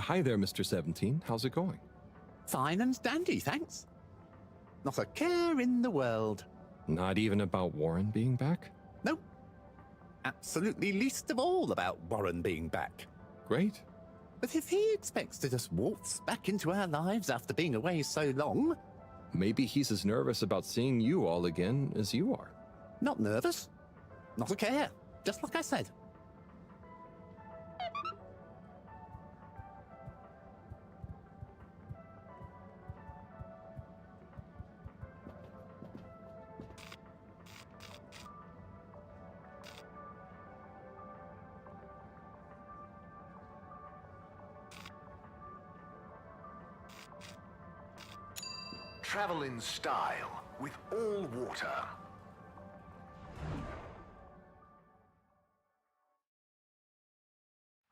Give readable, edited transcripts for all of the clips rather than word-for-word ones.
Hi there, Mr. 17. How's it going? Fine and dandy, thanks. Not a care in the world. Not even about Warren being back? No. Absolutely least of all about Warren being back. Great. But if he expects to just waltz back into our lives after being away so long... Maybe he's as nervous about seeing you all again as you are. Not nervous. Not a care. Just like I said. Travel in style with all water.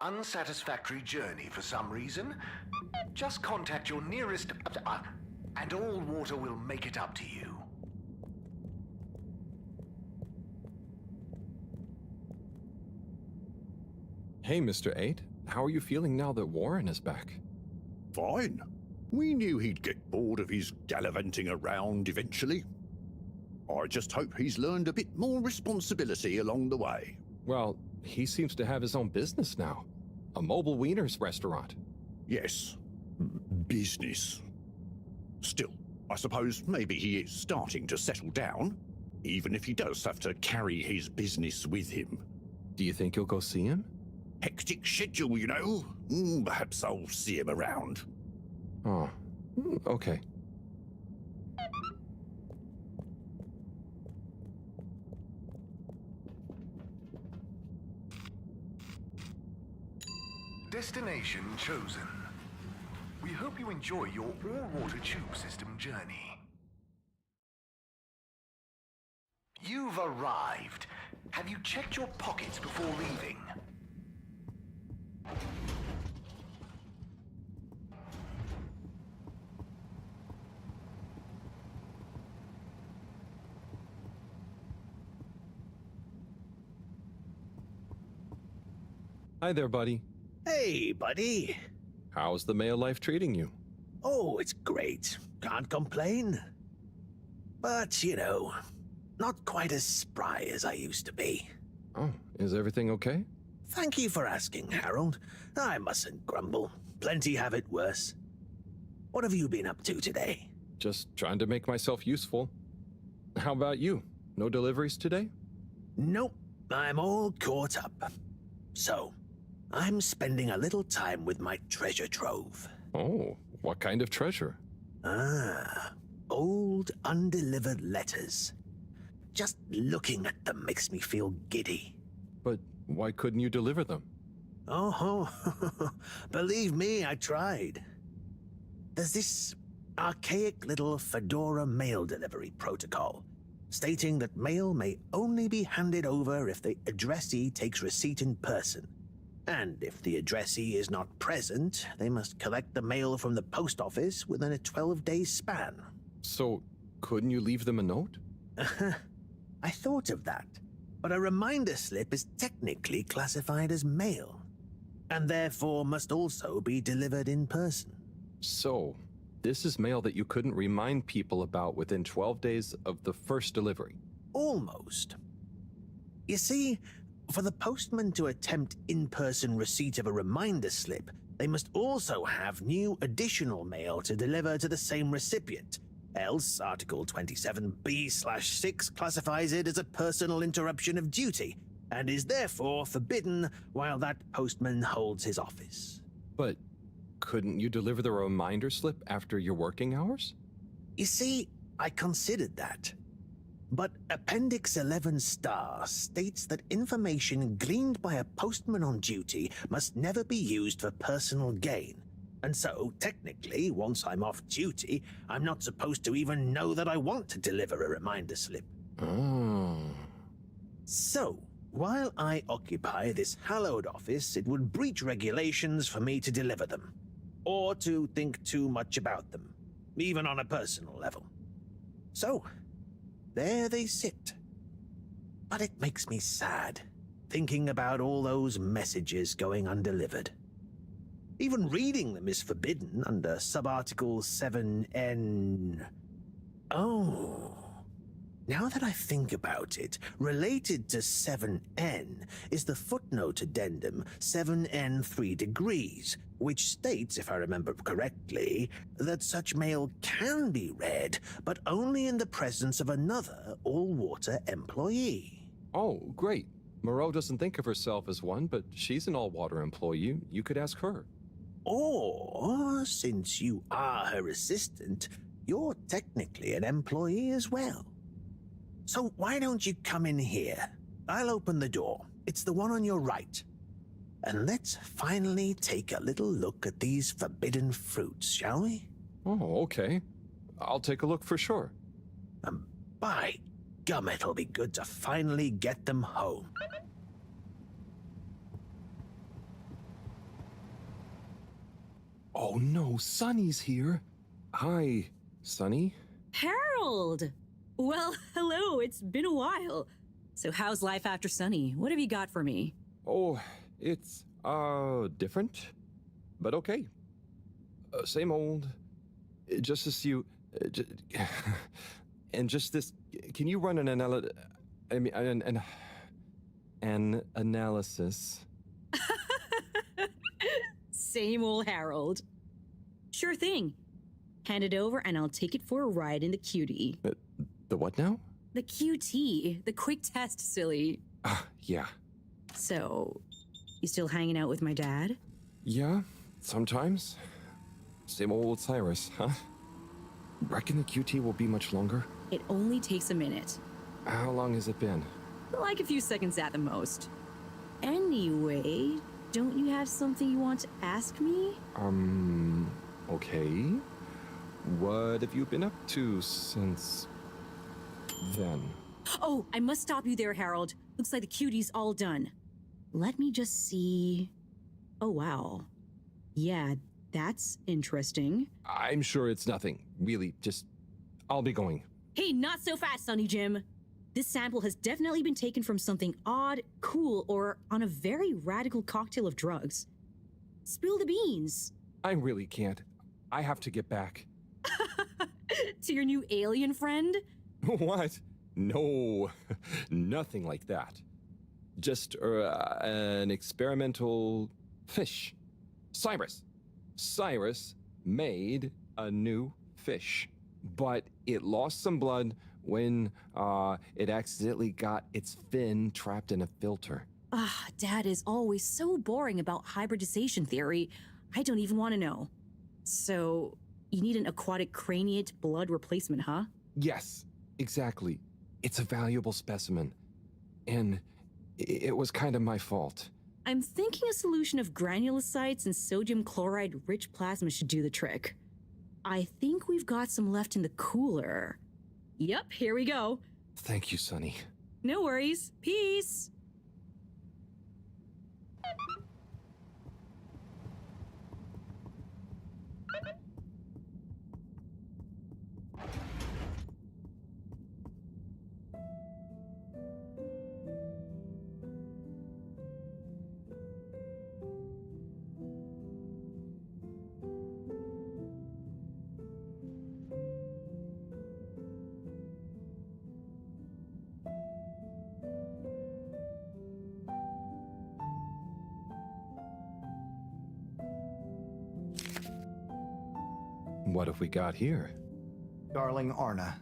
Unsatisfactory journey for some reason? Just contact your nearest... and all water will make it up to you. Hey, Mr. 8. How are you feeling now that Warren is back? Fine. We knew he'd get bored of his gallivanting around eventually. I just hope he's learned a bit more responsibility along the way. Well, he seems to have his own business now. A mobile wieners restaurant. Yes, business. Still, I suppose maybe he is starting to settle down, even if he does have to carry his business with him. Do you think you'll go see him? Hectic schedule, you know. Perhaps I'll see him around. Oh, okay. Destination chosen. We hope you enjoy your all-water tube system journey. You've arrived. Have you checked your pockets before leaving? Hi there, buddy. Hey, buddy. How's the mail life treating you? Oh, it's great. Can't complain. But, you know, not quite as spry as I used to be. Oh, is everything okay? Thank you for asking, Harold. I mustn't grumble. Plenty have it worse. What have you been up to today? Just trying to make myself useful. How about you? No deliveries today? Nope, I'm all caught up. So, I'm spending a little time with my treasure trove. Oh, what kind of treasure? Old undelivered letters. Just looking at them makes me feel giddy. But why couldn't you deliver them? Oh, believe me, I tried. There's this archaic little Fedora mail delivery protocol, stating that mail may only be handed over if the addressee takes receipt in person. And if the addressee is not present, they must collect the mail from the post office within a 12-day span. So, couldn't you leave them a note? I thought of that, but a reminder slip is technically classified as mail, and therefore must also be delivered in person. So, this is mail that you couldn't remind people about within 12 days of the first delivery. Almost. You see, for the postman to attempt in-person receipt of a reminder slip, they must also have new additional mail to deliver to the same recipient. Else, Article 27B/6 classifies it as a personal interruption of duty, and is therefore forbidden while that postman holds his office. But couldn't you deliver the reminder slip after your working hours? You see, I considered that. But Appendix 11 Star states that information gleaned by a postman on duty must never be used for personal gain. And so, technically, once I'm off duty, I'm not supposed to even know that I want to deliver a reminder slip. Oh. So, while I occupy this hallowed office, it would breach regulations for me to deliver them, or to think too much about them, even on a personal level. So, there they sit. But it makes me sad, thinking about all those messages going undelivered. Even reading them is forbidden under subarticle 7N. Oh. Now that I think about it, related to 7N is the footnote addendum 7N 3 degrees, which states, if I remember correctly, that such mail can be read, but only in the presence of another all-water employee. Oh, great. Moreau doesn't think of herself as one, but she's an all-water employee. You could ask her. Or, since you are her assistant, you're technically an employee as well. So why don't you come in here? I'll open the door. It's the one on your right. And let's finally take a little look at these forbidden fruits, shall we? Oh, okay. I'll take a look for sure. By gum, it'll be good to finally get them home. Oh no, Sonny's here. Hi, Sonny. Harold! Well, hello, it's been a while. So how's life after Sunny? What have you got for me? Oh, it's, different, but okay. Same old, just as you, and just this, can you run an analysis? Same old Harold. Sure thing. Hand it over and I'll take it for a ride in the cutie. The what now? The QT, the quick test, silly. Yeah. So, you still hanging out with my dad? Yeah, sometimes. Same old Cyrus, huh? Reckon the QT will be much longer? It only takes a minute. How long has it been? Like a few seconds at the most. Anyway, don't you have something you want to ask me? Okay. What have you been up to since then? Oh, I must stop you there, Harold. Looks like the cutie's all done. Let me just see. Oh, wow. Yeah, that's interesting. I'm sure it's nothing. Really, just... I'll be going. Hey, not so fast, Sonny Jim. This sample has definitely been taken from something odd, cool, or on a very radical cocktail of drugs. Spill the beans. I really can't. I have to get back. To your new alien friend? What? No, nothing like that. Just an experimental fish. Cyrus. Cyrus made a new fish, but it lost some blood when it accidentally got its fin trapped in a filter. Dad is always so boring about hybridization theory. I don't even want to know. So, you need an aquatic craniate blood replacement, huh? Yes, exactly. It's a valuable specimen. And it was kind of my fault. I'm thinking a solution of granulocytes and sodium chloride-rich plasma should do the trick. I think we've got some left in the cooler. Yep, here we go. Thank you, Sonny. No worries. Peace! What have we got here? Darling Arna.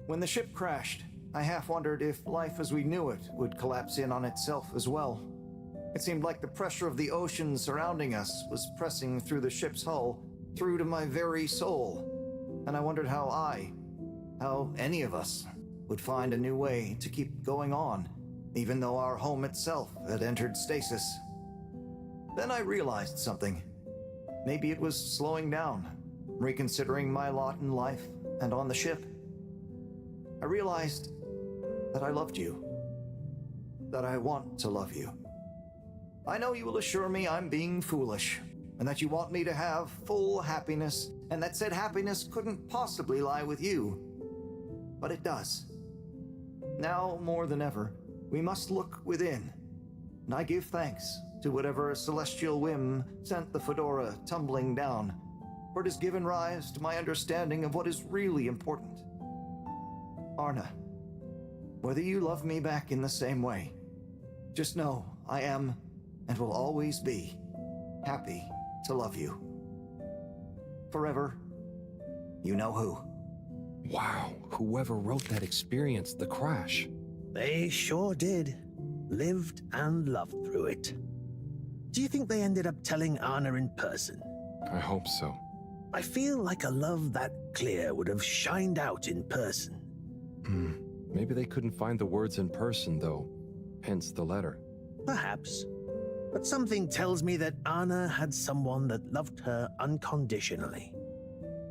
When the ship crashed, I half wondered if life as we knew it would collapse in on itself as well. It seemed like the pressure of the ocean surrounding us was pressing through the ship's hull, through to my very soul. And I wondered how any of us, would find a new way to keep going on, even though our home itself had entered stasis. Then I realized something. Maybe it was slowing down, reconsidering my lot in life and on the ship. I realized that I loved you, that I want to love you. I know you will assure me I'm being foolish, and that you want me to have full happiness, and that said happiness couldn't possibly lie with you. But it does. Now, more than ever, we must look within, and I give thanks to whatever celestial whim sent the fedora tumbling down, for it has given rise to my understanding of what is really important. Arna, whether you love me back in the same way, just know I am, and will always be, happy to love you. Forever, you know who. Wow, whoever wrote that experienced the crash. They sure did. Lived and loved through it. Do you think they ended up telling Anna in person? I hope so. I feel like a love that clear would have shined out in person. Maybe they couldn't find the words in person, though. Hence the letter. Perhaps. But something tells me that Anna had someone that loved her unconditionally.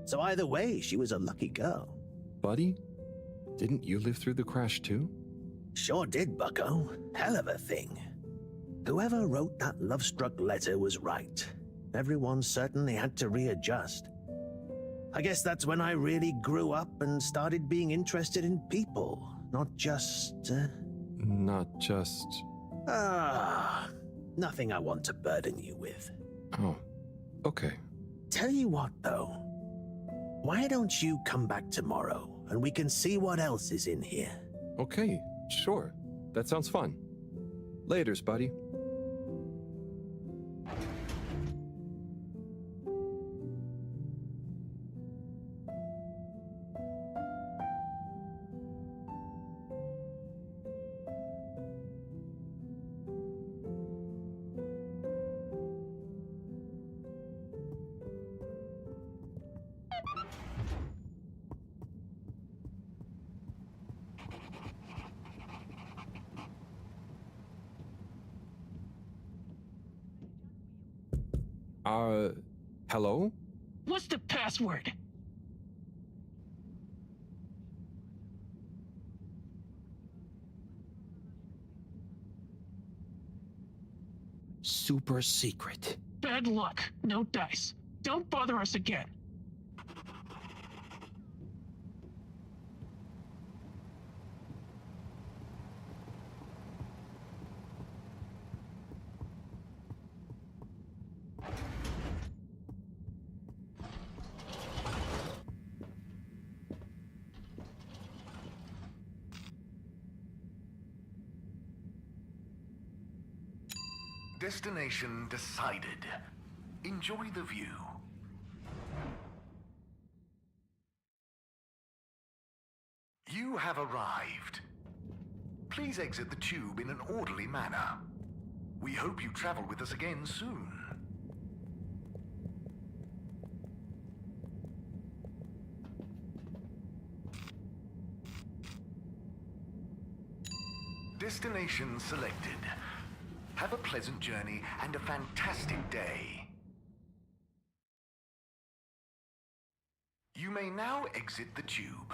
So either way, she was a lucky girl. Buddy, didn't you live through the crash too? Sure did, bucko. Hell of a thing. Whoever wrote that love-struck letter was right. Everyone certainly had to readjust. I guess that's when I really grew up and started being interested in people, not just... Not just... Nothing I want to burden you with. Oh, okay. Tell you what, though. Why don't you come back tomorrow, and we can see what else is in here? Okay, sure. That sounds fun. Laters, buddy. Hello? What's the password? Super secret. Bad luck. No dice. Don't bother us again. Destination decided. Enjoy the view. You have arrived. Please exit the tube in an orderly manner. We hope you travel with us again soon. Destination selected. Have a pleasant journey and a fantastic day. You may now exit the tube.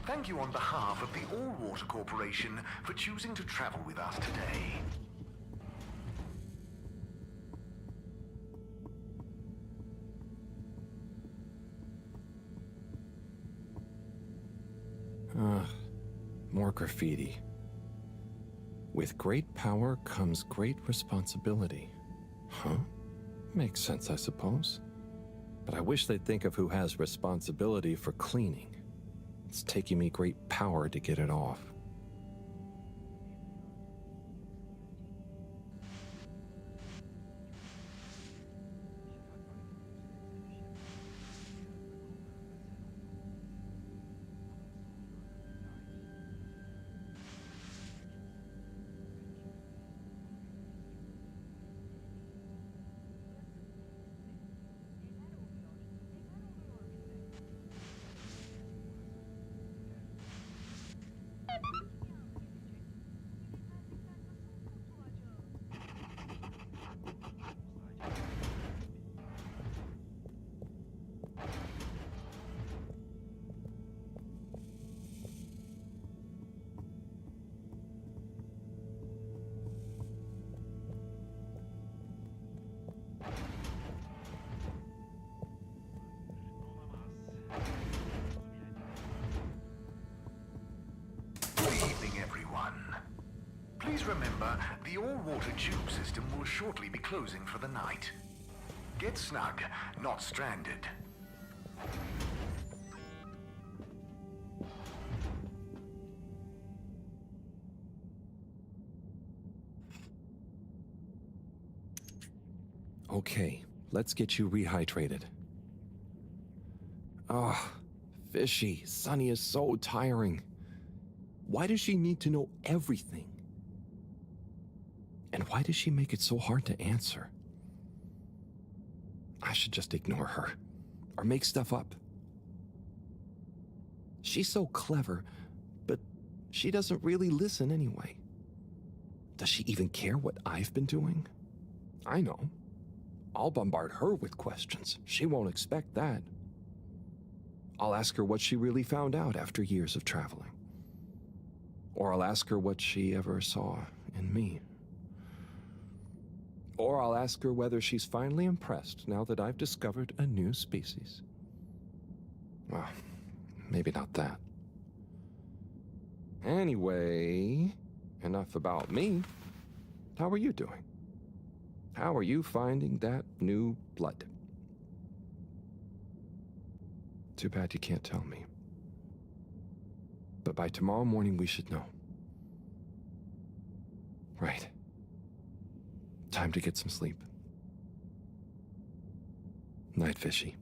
Thank you on behalf of the All-Water Corporation for choosing to travel with us today. More graffiti. With great power comes great responsibility. Huh? Makes sense, I suppose. But I wish they'd think of who has responsibility for cleaning. It's taking me great power to get it off. Please remember, the all-water tube system will shortly be closing for the night. Get snug, not stranded. Okay, let's get you rehydrated. Ah, Fishy, Sunny is so tiring. Why does she need to know everything? And why does she make it so hard to answer? I should just ignore her, or make stuff up. She's so clever, but she doesn't really listen anyway. Does she even care what I've been doing? I know. I'll bombard her with questions. She won't expect that. I'll ask her what she really found out after years of traveling. Or I'll ask her what she ever saw in me. Or I'll ask her whether she's finally impressed now that I've discovered a new species. Well, maybe not that. Anyway, enough about me. How are you doing? How are you finding that new blood? Too bad you can't tell me. But by tomorrow morning, we should know. Right. Time to get some sleep. Night, Fishy.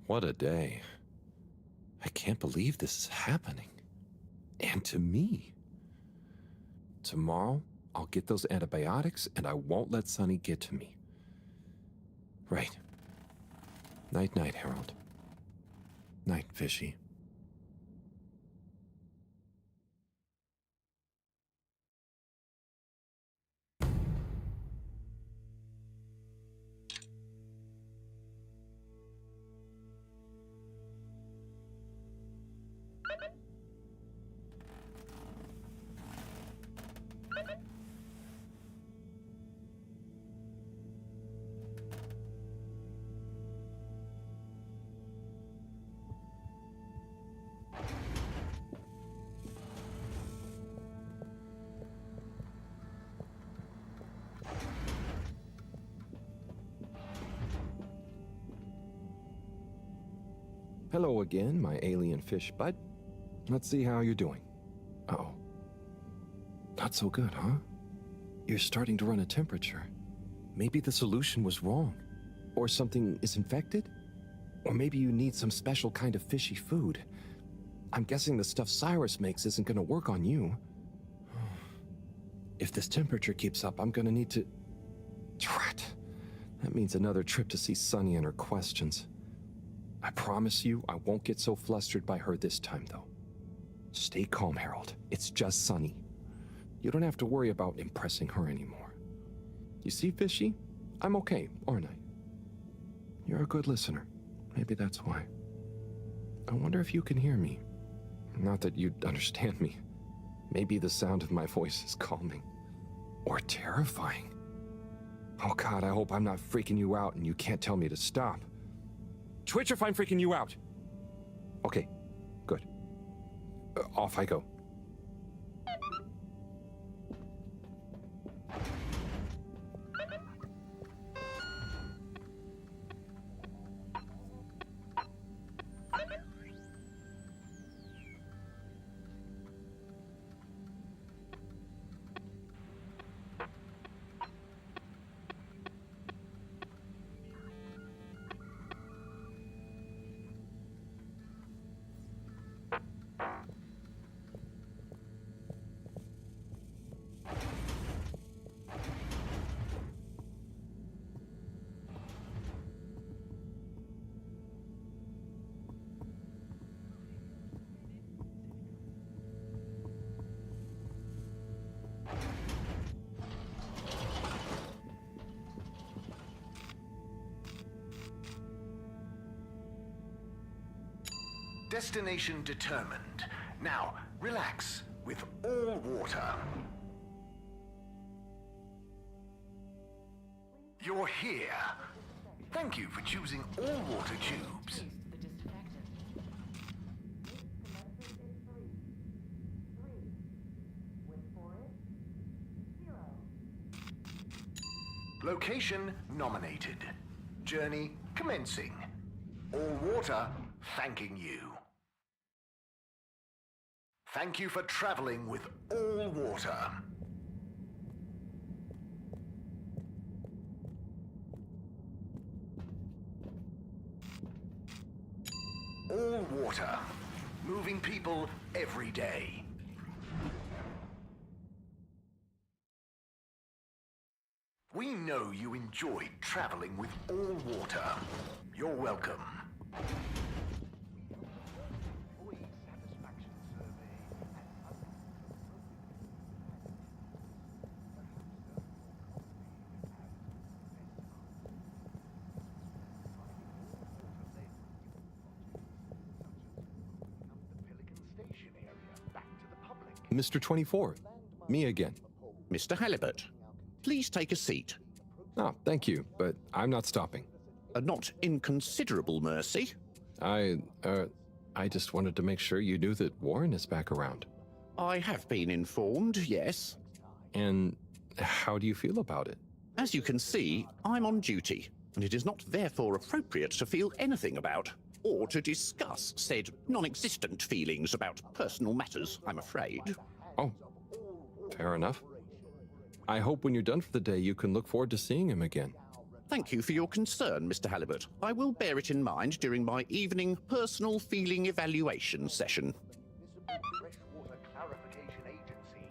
What a day. I can't believe this is happening. And to me. Tomorrow, I'll get those antibiotics and I won't let Sunny get to me. Right. Night-night, Harold. Night, Fishy. Hello again, my alien fish bud. Let's see how you're doing. Uh-oh. Not so good, huh? You're starting to run a temperature. Maybe the solution was wrong. Or something is infected? Or maybe you need some special kind of fishy food. I'm guessing the stuff Cyrus makes isn't gonna work on you. If this temperature keeps up, I'm gonna need to... Drat. That means another trip to see Sunny and her questions. I promise you, I won't get so flustered by her this time, though. Stay calm, Harold. It's just Sunny. You don't have to worry about impressing her anymore. You see, Fishy? I'm okay, aren't I? You're a good listener. Maybe that's why. I wonder if you can hear me. Not that you'd understand me. Maybe the sound of my voice is calming. Or terrifying. Oh God, I hope I'm not freaking you out and you can't tell me to stop. Twitch if I'm freaking you out. Okay, good. Off I go. Destination determined. Now, relax with all water. You're here. Thank you for choosing all water tubes. Location nominated. Journey commencing. All water thanking you. Thank you for traveling with all water. All water. Moving people every day. We know you enjoyed traveling with all water. You're welcome. Mr. 24, me again. Mr. Halibut, please take a seat. Oh, thank you, but I'm not stopping. A not inconsiderable mercy. I just wanted to make sure you knew that Warren is back around. I have been informed, yes. And how do you feel about it? As you can see, I'm on duty, and it is not therefore appropriate to feel anything about, or to discuss said non-existent feelings about personal matters, I'm afraid. Oh, fair enough. I hope when you're done for the day you can look forward to seeing him again. Thank you for your concern, Mr. Halibut. I will bear it in mind during my evening personal feeling evaluation session. Freshwater Clarification Agency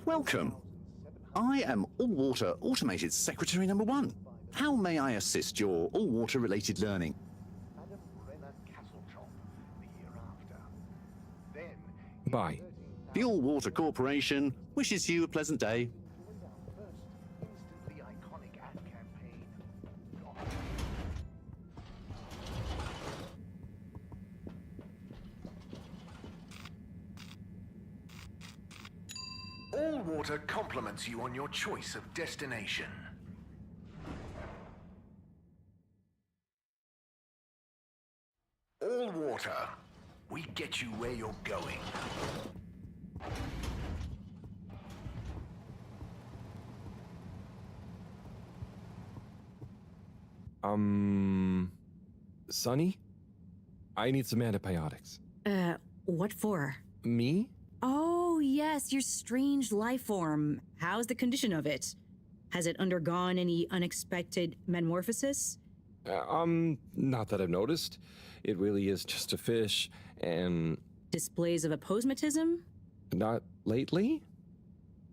Welcome. I am All-Water Automated Secretary number 1. How may I assist your all-water related learning? Bye. The All-Water Corporation wishes you a pleasant day. All water compliments you on your choice of destination. All water. We get you where you're going. Sonny? I need some antibiotics. What for? Me? Oh, yes, your strange life form. How's the condition of it? Has it undergone any unexpected metamorphosis? Not that I've noticed. It really is just a fish, and... Displays of aposematism? Not lately?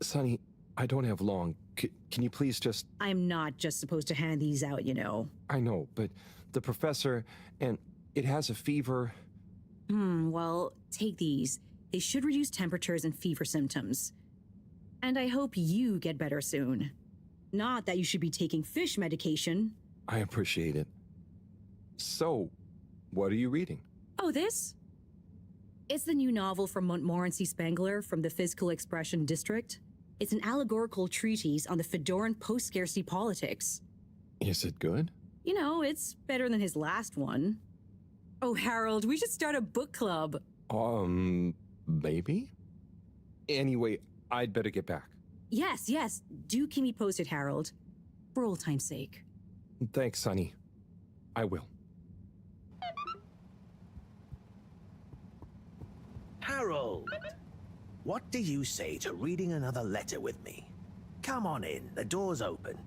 Sonny, I don't have long. Can you please just... I'm not just supposed to hand these out, you know. I know, but the professor, and it has a fever. Well, take these. They should reduce temperatures and fever symptoms. And I hope you get better soon. Not that you should be taking fish medication. I appreciate it. So, what are you reading? Oh, this? It's the new novel from Montmorency Spangler from the Physical Expression District. It's an allegorical treatise on the Fedoran post-scarcity politics. Is it good? You know, it's better than his last one. Oh, Harold, we should start a book club. Maybe? Anyway, I'd better get back. Yes, do keep me posted, Harold. For old time's sake. Thanks, Sonny. I will. Harold, what do you say to reading another letter with me? Come on in, the door's open.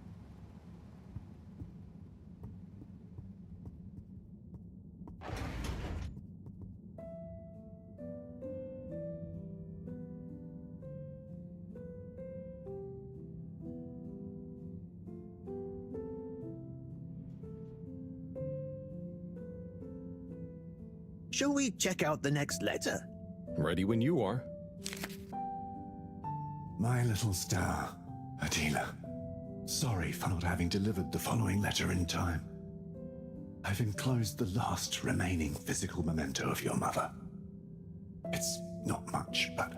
Shall we check out the next letter? Ready when you are. My little star, Attila. Sorry for not having delivered the following letter in time. I've enclosed the last remaining physical memento of your mother. It's not much, but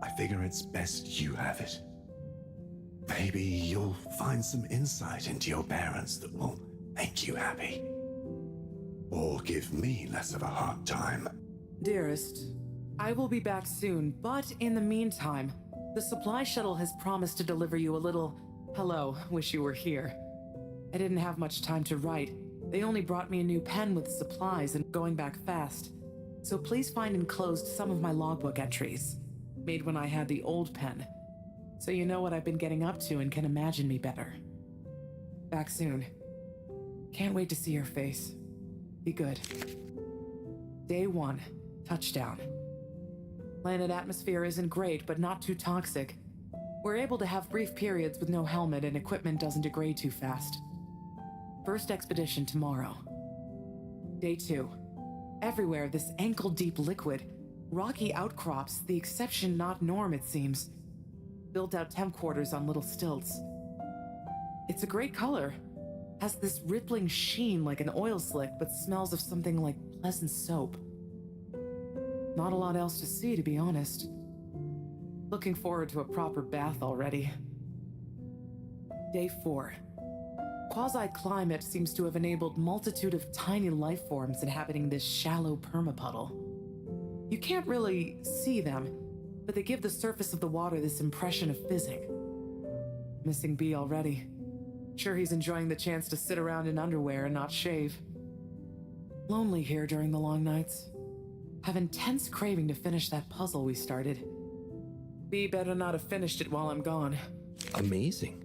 I figure it's best you have it. Maybe you'll find some insight into your parents that will make you happy. Or give me less of a hard time. Dearest, I will be back soon, but in the meantime, the supply shuttle has promised to deliver you a little hello, wish you were here. I didn't have much time to write. They only brought me a new pen with supplies and going back fast. So please find enclosed some of my logbook entries, made when I had the old pen, so you know what I've been getting up to and can imagine me better. Back soon. Can't wait to see your face. Be good. Day 1, touchdown. Planet atmosphere isn't great, but not too toxic. We're able to have brief periods with no helmet and equipment doesn't degrade too fast. First expedition tomorrow. Day 2. Everywhere this ankle-deep liquid. Rocky outcrops, the exception not norm it seems. Built out temp quarters on little stilts. It's a great color. Has this rippling sheen like an oil slick, but smells of something like pleasant soap. Not a lot else to see, to be honest. Looking forward to a proper bath already. Day 4. Quasi-climate seems to have enabled multitude of tiny life forms inhabiting this shallow permapuddle. You can't really see them, but they give the surface of the water this impression of fizzing. Missing B already. Sure he's enjoying the chance to sit around in underwear and not shave. Lonely here during the long nights. Have intense craving to finish that puzzle we started. B better not have finished it while I'm gone. Amazing.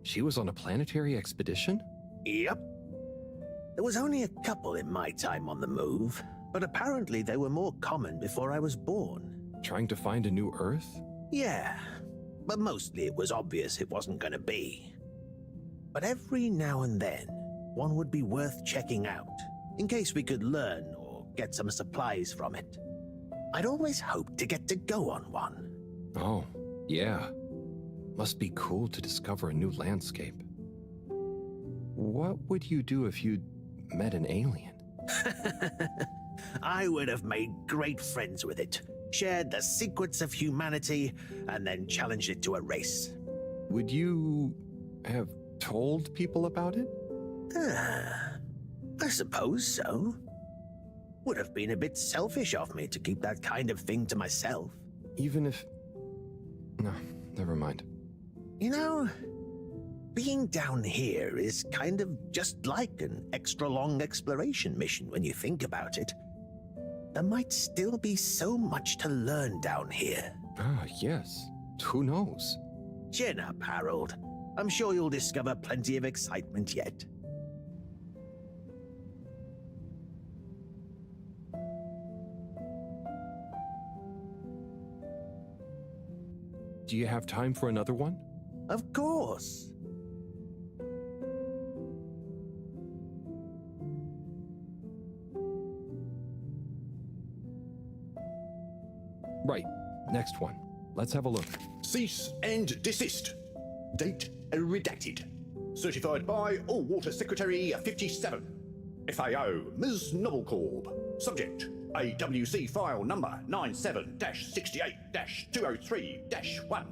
She was on a planetary expedition? Yep. There was only a couple in my time on the move, but apparently they were more common before I was born. Trying to find a new Earth? Yeah, but mostly it was obvious it wasn't going to be. But every now and then, one would be worth checking out, in case we could learn or get some supplies from it. I'd always hoped to get to go on one. Oh, yeah. Must be cool to discover a new landscape. What would you do if you'd met an alien? I would have made great friends with it, shared the secrets of humanity, and then challenged it to a race. Would you have told people about it? I suppose so. Would have been a bit selfish of me to keep that kind of thing to myself. Even if... No, never mind. You know, being down here is kind of just like an extra-long exploration mission when you think about it. There might still be so much to learn down here. Ah, yes. Who knows? Chin up, Harold. I'm sure you'll discover plenty of excitement yet. Do you have time for another one? Of course. Right. Next one. Let's have a look. Cease and desist. Date redacted. Certified by All-Water Secretary 57. FAO, Ms. Novelcorp. Subject, AWC file number 97-68-203-1.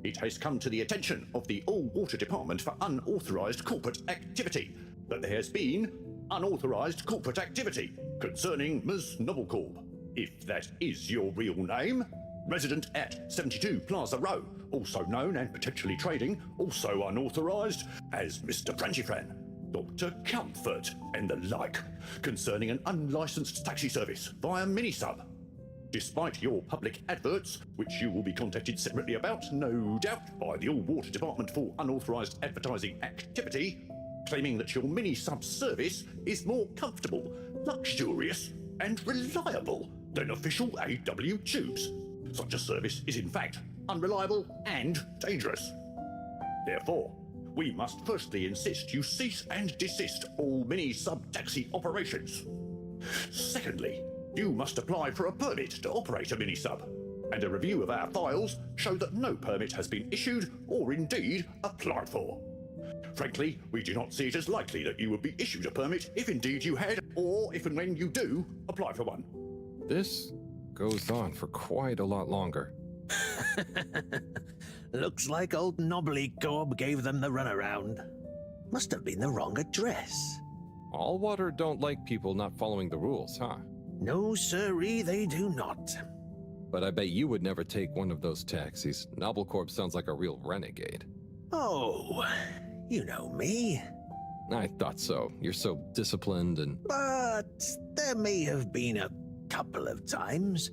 It has come to the attention of the All-Water Department for unauthorized corporate activity that there has been unauthorized corporate activity concerning Ms. Novelcorp, if that is your real name, resident at 72 Plaza Row, also known and potentially trading, also unauthorized, as Mr. Prancifran, Dr. Comfort, and the like, concerning an unlicensed taxi service via Minisub. Despite your public adverts, which you will be contacted separately about, no doubt, by the All-Water Department for unauthorized advertising activity, claiming that your Minisub service is more comfortable, luxurious, and reliable than official AW tubes. Such a service is in fact unreliable and dangerous. Therefore, we must firstly insist you cease and desist all Minisub taxi operations. Secondly, you must apply for a permit to operate a Minisub. and a review of our files show that no permit has been issued or indeed applied for. Frankly, we do not see it as likely that you would be issued a permit if indeed you had, or if and when you do apply for one. This goes on for quite a lot longer. Looks like old Knobbly Corb gave them the runaround. Must have been the wrong address. Allwater don't like people not following the rules, huh? No, sirree, they do not. But I bet you would never take one of those taxis. Nobblecorp sounds like a real renegade. Oh, you know me. I thought so. You're so disciplined and... But there may have been a couple of times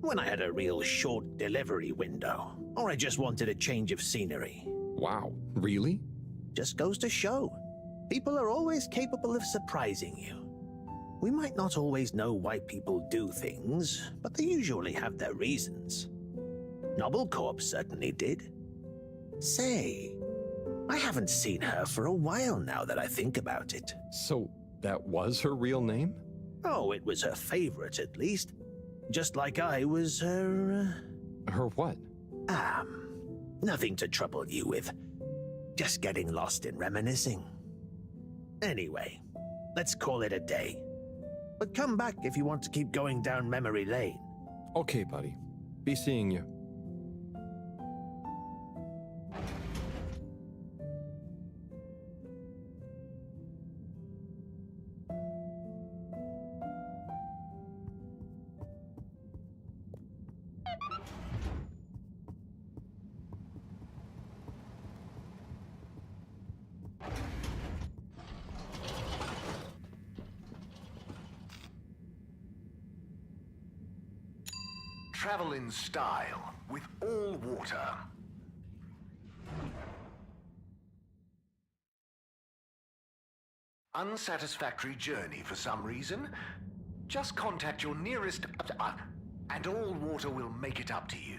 when I had a real short delivery window, or I just wanted a change of scenery. Wow, really? Just goes to show. People are always capable of surprising you. We might not always know why people do things, but they usually have their reasons. Nobblecorp certainly did. Say, I haven't seen her for a while now that I think about it. So that was her real name? Oh, it was her favorite at least. Just like I was her... Her what? Nothing to trouble you with. Just getting lost in reminiscing. Anyway, let's call it a day. But come back if you want to keep going down memory lane. Okay, buddy. Be seeing you. Travel in style with all water. Unsatisfactory journey for some reason? Just contact your nearest... and all water will make it up to you.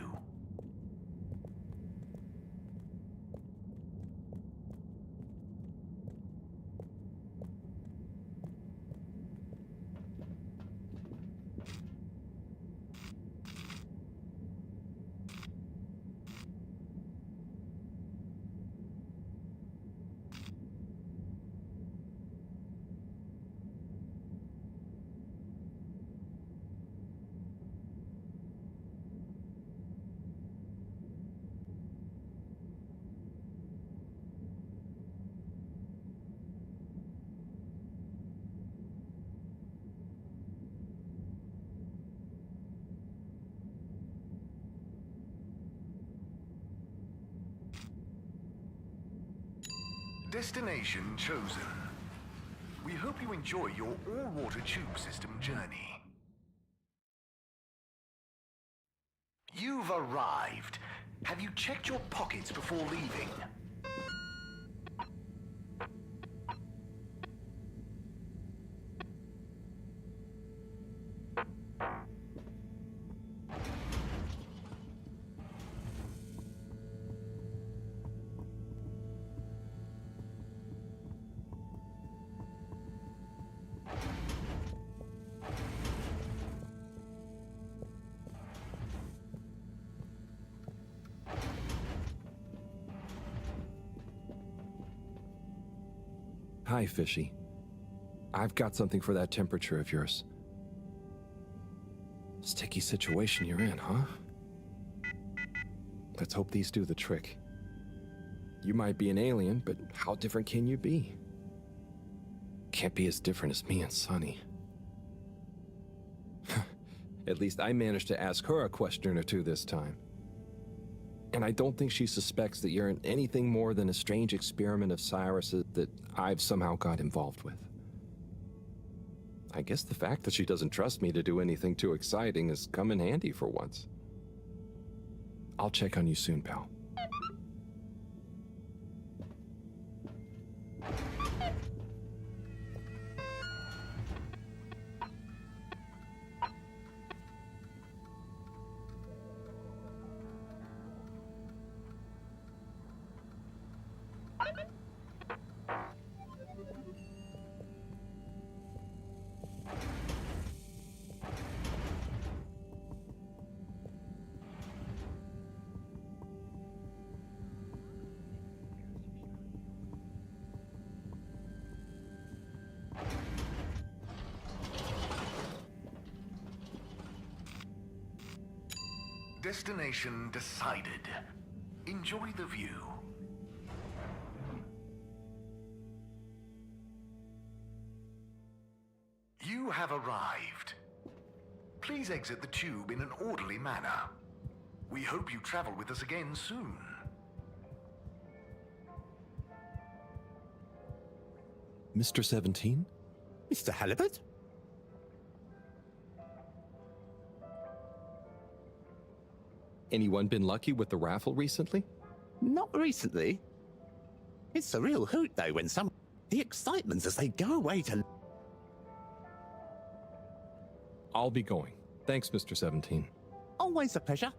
Destination chosen. We hope you enjoy your all-water tube system journey. You've arrived. Have you checked your pockets before leaving? Hi, Fishy. I've got something for that temperature of yours. Sticky situation you're in, huh? Let's hope these do the trick. You might be an alien, but how different can you be? Can't be as different as me and Sunny. At least I managed to ask her a question or two this time. And I don't think she suspects that you're anything more than a strange experiment of Cyrus's that I've somehow got involved with. I guess the fact that she doesn't trust me to do anything too exciting has come in handy for once. I'll check on you soon, pal. Destination decided. Enjoy the view. You have arrived. Please exit the tube in an orderly manner. We hope you travel with us again soon. Mr. 17? Mr. Halibut? Anyone been lucky with the raffle recently? Not recently. It's a real hoot, though, when some... The excitement as they go away to... I'll be going. Thanks, Mr. 17. Always a pleasure.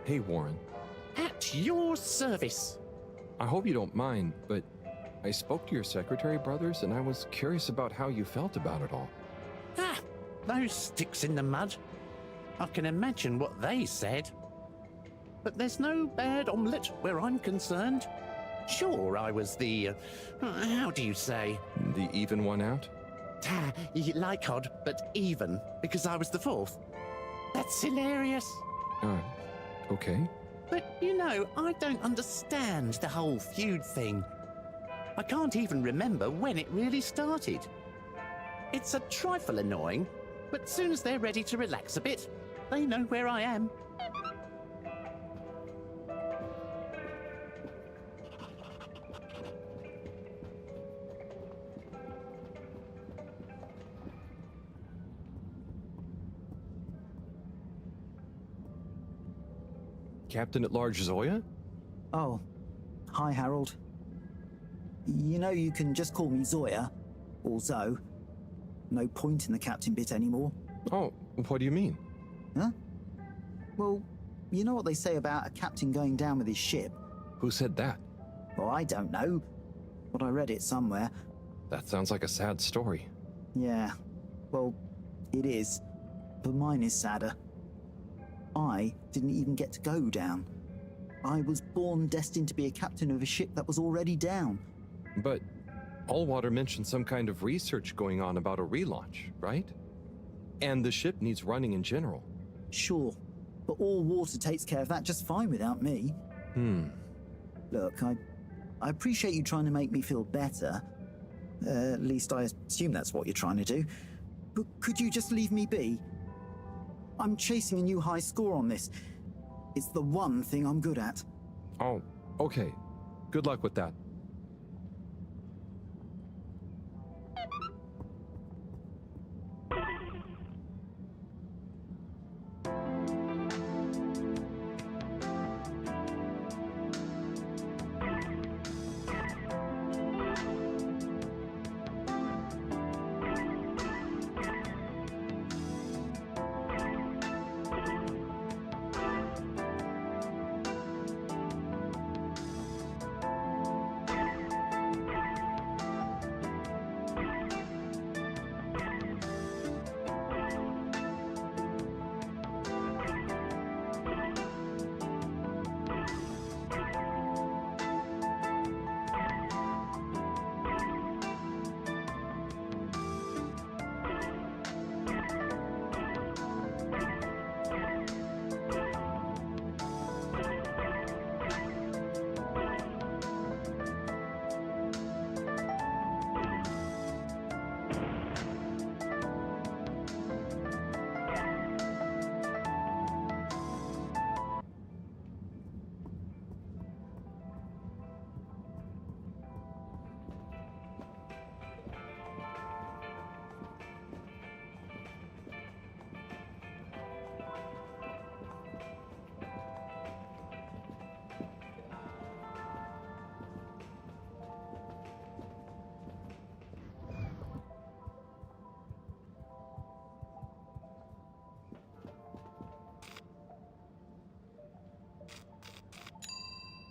Hey, Warren. At your service. I hope you don't mind, but I spoke to your secretary brothers and I was curious about how you felt about it all. Ah, those sticks in the mud. I can imagine what they said. But there's no bad omelette where I'm concerned. Sure, I was the... how do you say? The even one out? Like odd, but even, because I was the fourth. That's hilarious. Okay. But, you know, I don't understand the whole feud thing. I can't even remember when it really started. It's a trifle annoying, but soon as they're ready to relax a bit, they know where I am. Captain at Large Zoya? Oh, hi, Harold. You know you can just call me Zoya, or Zo. No point in the captain bit anymore. Oh, what do you mean? Huh? Well, you know what they say about a captain going down with his ship? Who said that? Well, I don't know, but I read it somewhere. That sounds like a sad story. Yeah, well, it is, but mine is sadder. I didn't even get to go down. I was born destined to be a captain of a ship that was already down. But Allwater mentioned some kind of research going on about a relaunch, right? And the ship needs running in general. Sure, but all water takes care of that just fine without me. Look, I appreciate you trying to make me feel better. At least I assume that's what you're trying to do. But could you just leave me be? I'm chasing a new high score on this. It's the one thing I'm good at. Oh, okay. Good luck with that.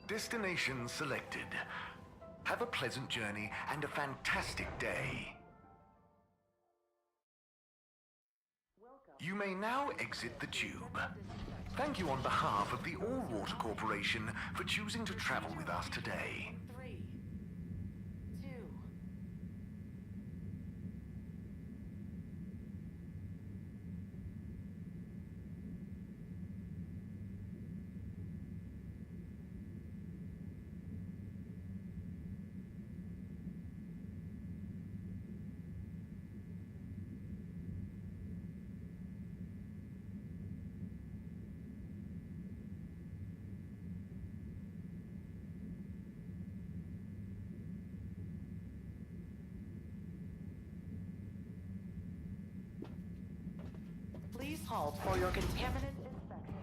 Destination selected. Have a pleasant journey and a fantastic day. You may now exit the tube. Thank you on behalf of the All Water Corporation for choosing to travel with us today. 3, 2. Please halt for your contaminant inspection.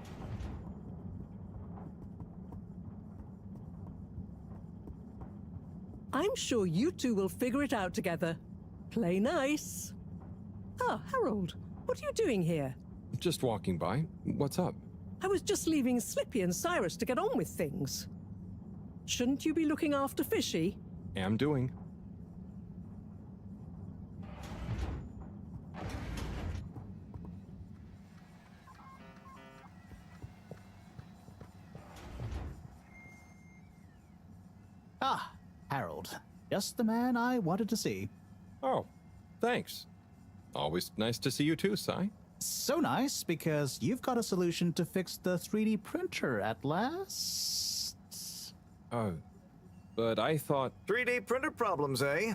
I'm sure you two will figure it out together. Play nice. Ah, Harold, what are you doing here? Just walking by. What's up? I was just leaving Slippy and Cyrus to get on with things. Shouldn't you be looking after Fishy? Am doing. Ah, Harold. Just the man I wanted to see. Oh, thanks. Always nice to see you too, Sai. So nice, because you've got a solution to fix the 3D printer at last. Oh, but I thought... 3D printer problems, eh?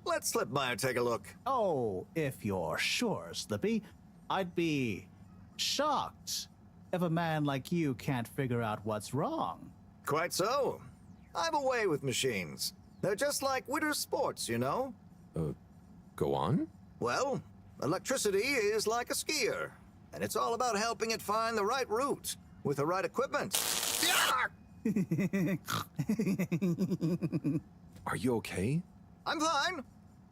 Let's slip by and take a look. Oh, if you're sure, Slippy. I'd be shocked if a man like you can't figure out what's wrong. Quite so. I'm away with machines. They're just like winter sports, you know? Go on? Well, electricity is like a skier, and it's all about helping it find the right route with the right equipment. Are you okay? I'm fine.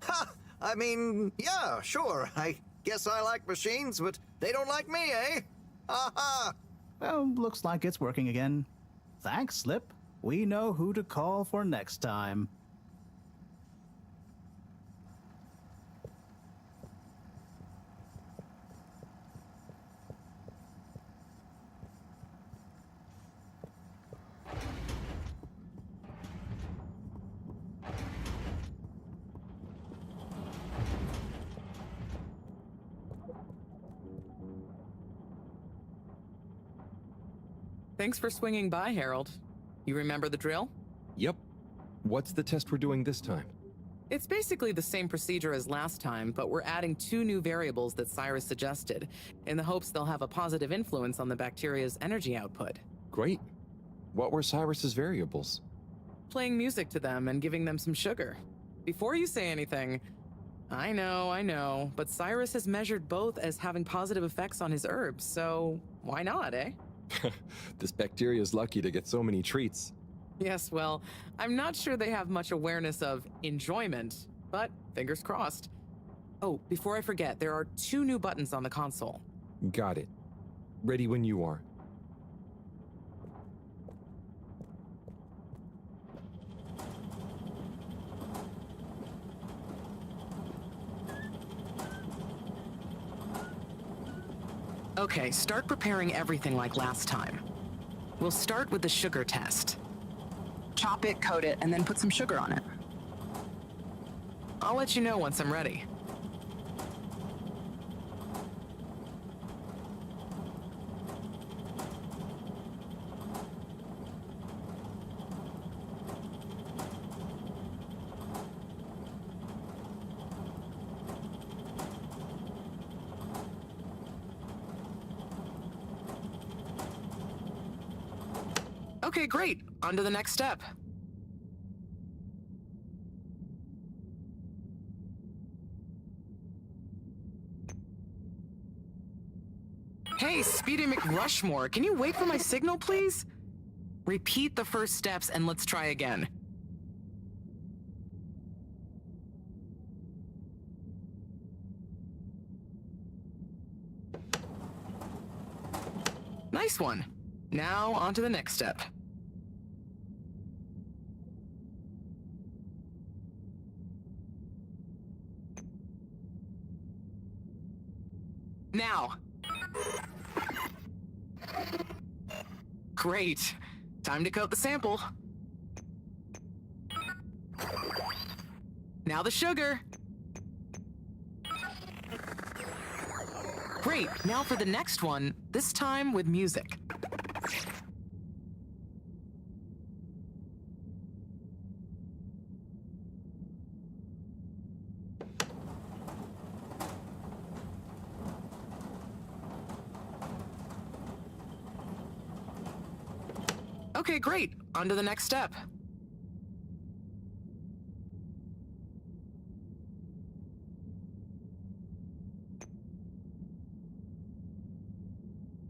Ha! I mean, yeah, sure. I guess I like machines, but they don't like me, eh? Ha ha! Well, looks like it's working again. Thanks, Slip. We know who to call for next time. Thanks for swinging by, Harold. You remember the drill? Yep. What's the test we're doing this time? It's basically the same procedure as last time, but we're adding 2 new variables that Cyrus suggested, in the hopes they'll have a positive influence on the bacteria's energy output. Great. What were Cyrus's variables? Playing music to them and giving them some sugar. Before you say anything, I know, but Cyrus has measured both as having positive effects on his herbs, so why not, eh? This bacteria's lucky to get so many treats. Yes, well, I'm not sure they have much awareness of enjoyment, but fingers crossed. Oh, before I forget, there are 2 new buttons on the console. Got it. Ready when you are. Okay, start preparing everything like last time. We'll start with the sugar test. Chop it, coat it, and then put some sugar on it. I'll let you know once I'm ready. Okay, great. On to the next step. Hey, Speedy McRushmore, can you wait for my signal, please? Repeat the first steps and let's try again. Nice one. Now, on to the next step. Now, Great. Time to coat the sample. Now the sugar. Great, now for the next one, this time with music. Okay, great. On to the next step.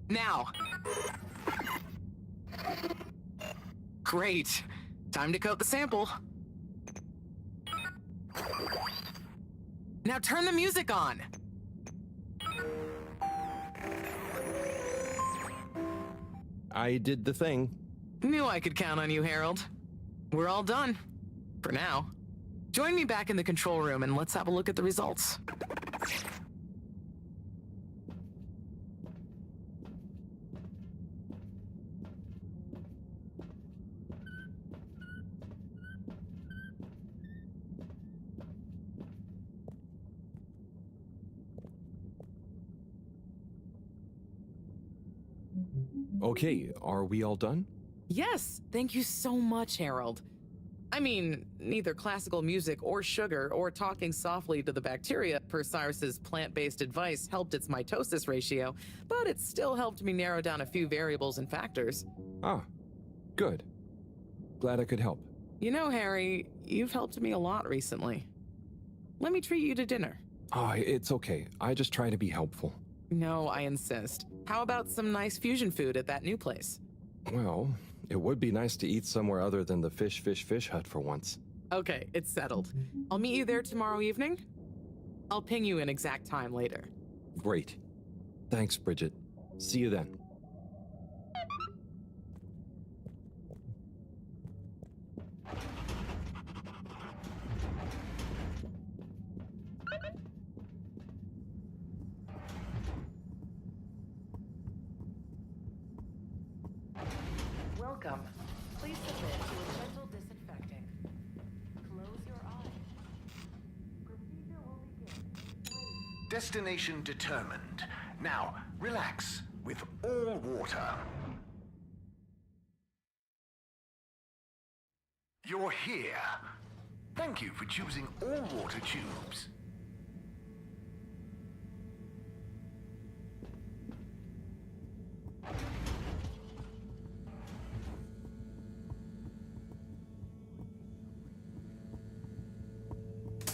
Now. Great. Time to coat the sample. Now turn the music on. I did the thing. Knew I could count on you, Harold. We're all done. For now. Join me back in the control room and let's have a look at the results. Okay, are we all done? Yes, thank you so much, Harold. I mean, neither classical music or sugar or talking softly to the bacteria per Cyrus's plant-based advice helped its mitosis ratio, but it still helped me narrow down a few variables and factors. Ah, good. Glad I could help. You know, Harry, you've helped me a lot recently. Let me treat you to dinner. Ah, it's okay. I just try to be helpful. No, I insist. How about some nice fusion food at that new place? Well, it would be nice to eat somewhere other than the fish hut for once. Okay, it's settled. I'll meet you there tomorrow evening. I'll ping you an exact time later. Great. Thanks, Bridget. See you then. Welcome. Please submit to a gentle disinfecting. Close your eyes. Procedure will begin. Destination determined. Now, relax with all water. You're here. Thank you for choosing all water tubes.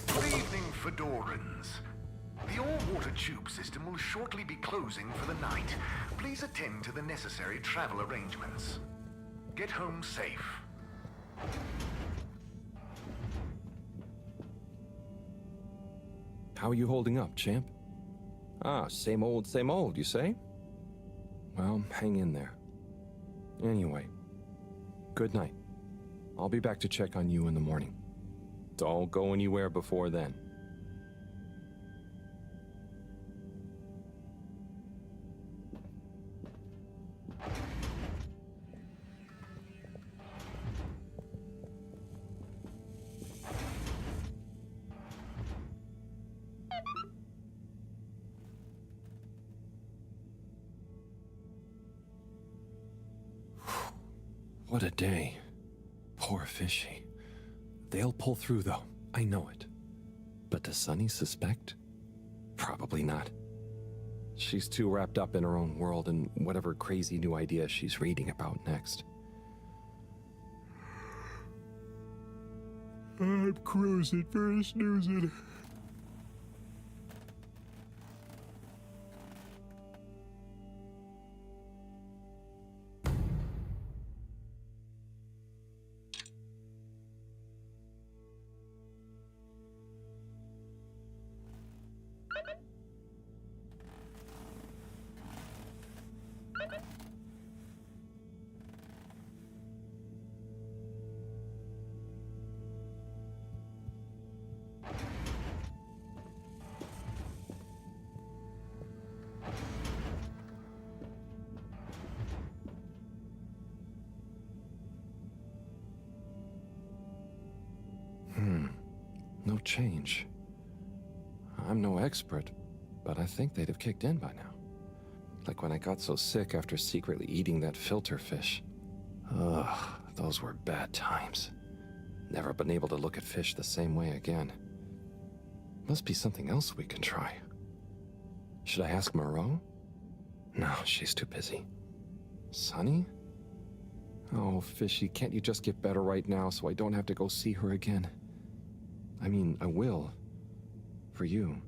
Good evening, Fedorans. The all-water tube system will shortly be closing for the night. Please attend to the necessary travel arrangements. Get home safe. How are you holding up, champ? Ah, same old, you say? Well, hang in there. Anyway, good night. I'll be back to check on you in the morning. Don't go anywhere before then. What a day. Poor Fishy. They'll pull through, though. I know it. But does Sunny suspect? Probably not. She's too wrapped up in her own world and whatever crazy new idea she's reading about next. I'm cruising for snoozing. change. I'm no expert, but I think they'd have kicked in by now. Like when I got so sick after secretly eating that filter fish. Ugh, those were bad times. Never been able to look at fish the same way again. Must be something else we can try. Should I ask Moreau? No, she's too busy. Sunny? Oh, Fishy, can't you just get better right now so I don't have to go see her again? I mean, I will. For you.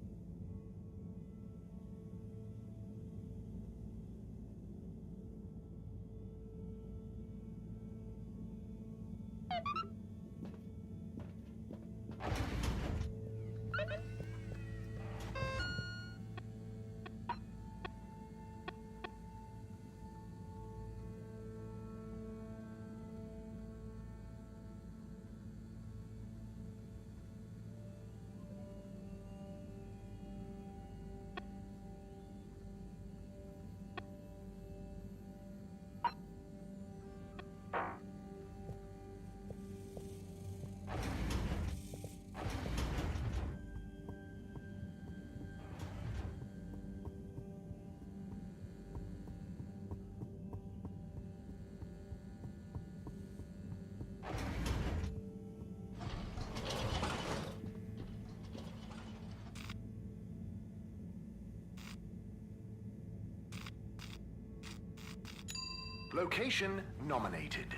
Location nominated.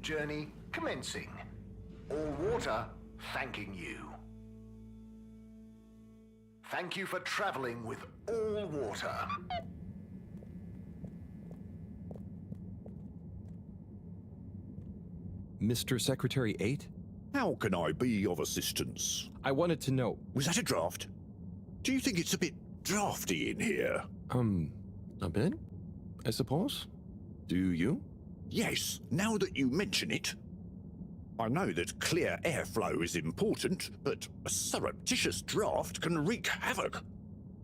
Journey commencing. All water thanking you. Thank you for traveling with all water. Mr. Secretary 8? How can I be of assistance? I wanted to know. Was that a draft? Do you think it's a bit drafty in here? A bit? I suppose? Do you? Yes, now that you mention it. I know that clear airflow is important, but a surreptitious draft can wreak havoc.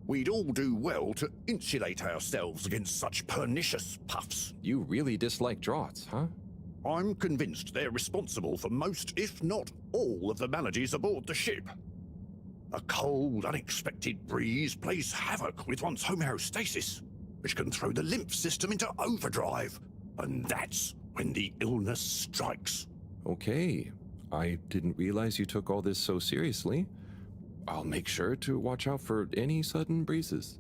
We'd all do well to insulate ourselves against such pernicious puffs. You really dislike draughts, huh? I'm convinced they're responsible for most, if not all, of the maladies aboard the ship. A cold, unexpected breeze plays havoc with one's homeostasis, which can throw the lymph system into overdrive, and that's when the illness strikes. Okay, I didn't realize you took all this so seriously. I'll make sure to watch out for any sudden breezes.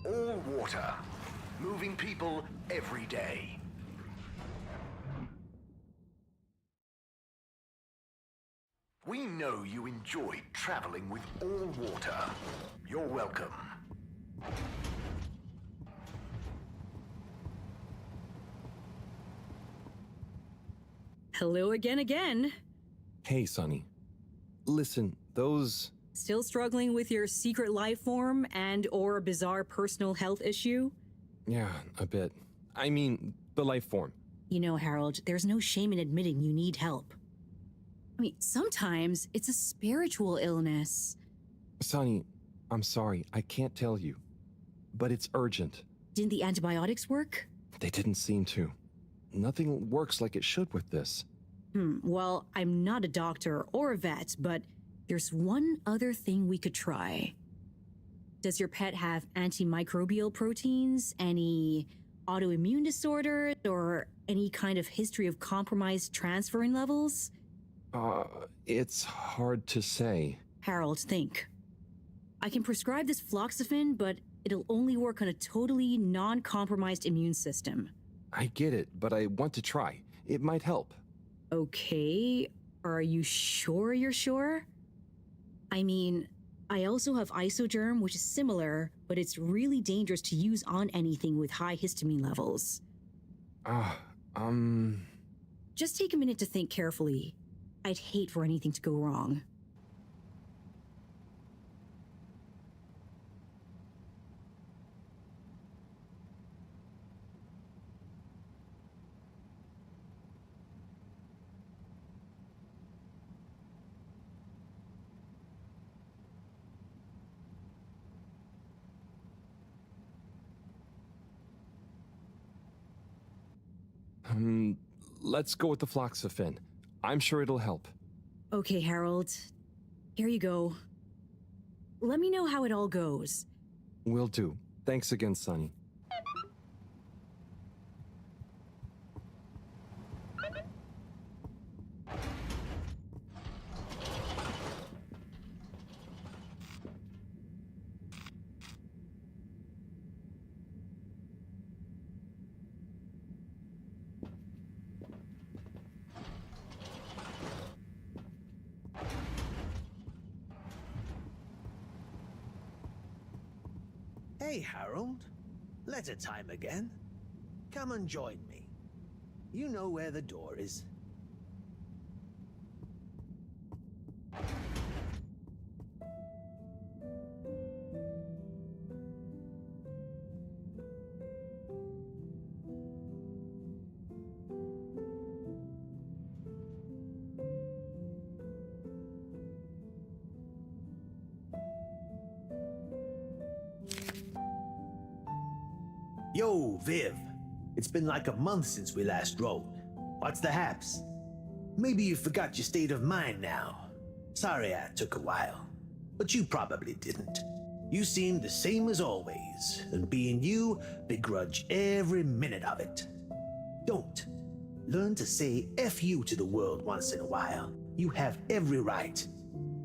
All water. Moving people every day. We know you enjoyed traveling with all water. You're welcome. Hello again. Hey, Sonny. Listen, those... Still struggling with your secret life form and or bizarre personal health issue? Yeah, a bit. I mean, the life form. You know, Harold, there's no shame in admitting you need help. I mean, sometimes it's a spiritual illness. Sonny, I'm sorry, I can't tell you. But it's urgent. Didn't the antibiotics work? They didn't seem to. Nothing works like it should with this. Well, I'm not a doctor or a vet, but there's one other thing we could try. Does your pet have antimicrobial proteins, any autoimmune disorders, or any kind of history of compromised transferrin levels? It's hard to say. Harold, think. I can prescribe this floxifene, but it'll only work on a totally non-compromised immune system. I get it, but I want to try. It might help. Okay, are you sure you're sure? I mean, I also have Isogerm, which is similar, but it's really dangerous to use on anything with high histamine levels. Just take a minute to think carefully. I'd hate for anything to go wrong. Let's go with the Floxafen. I'm sure it'll help. Okay, Harold. Here you go. Let me know how it all goes. Will do. Thanks again, Sonny. Hey, Harold. Letter time again. Come and join me. You know where the door is. Yo, Viv. It's been like a month since we last rode. What's the haps? Maybe you forgot your state of mind now. Sorry I took a while. But you probably didn't. You seemed the same as always, and being you, begrudge every minute of it. Don't. Learn to say F you to the world once in a while. You have every right.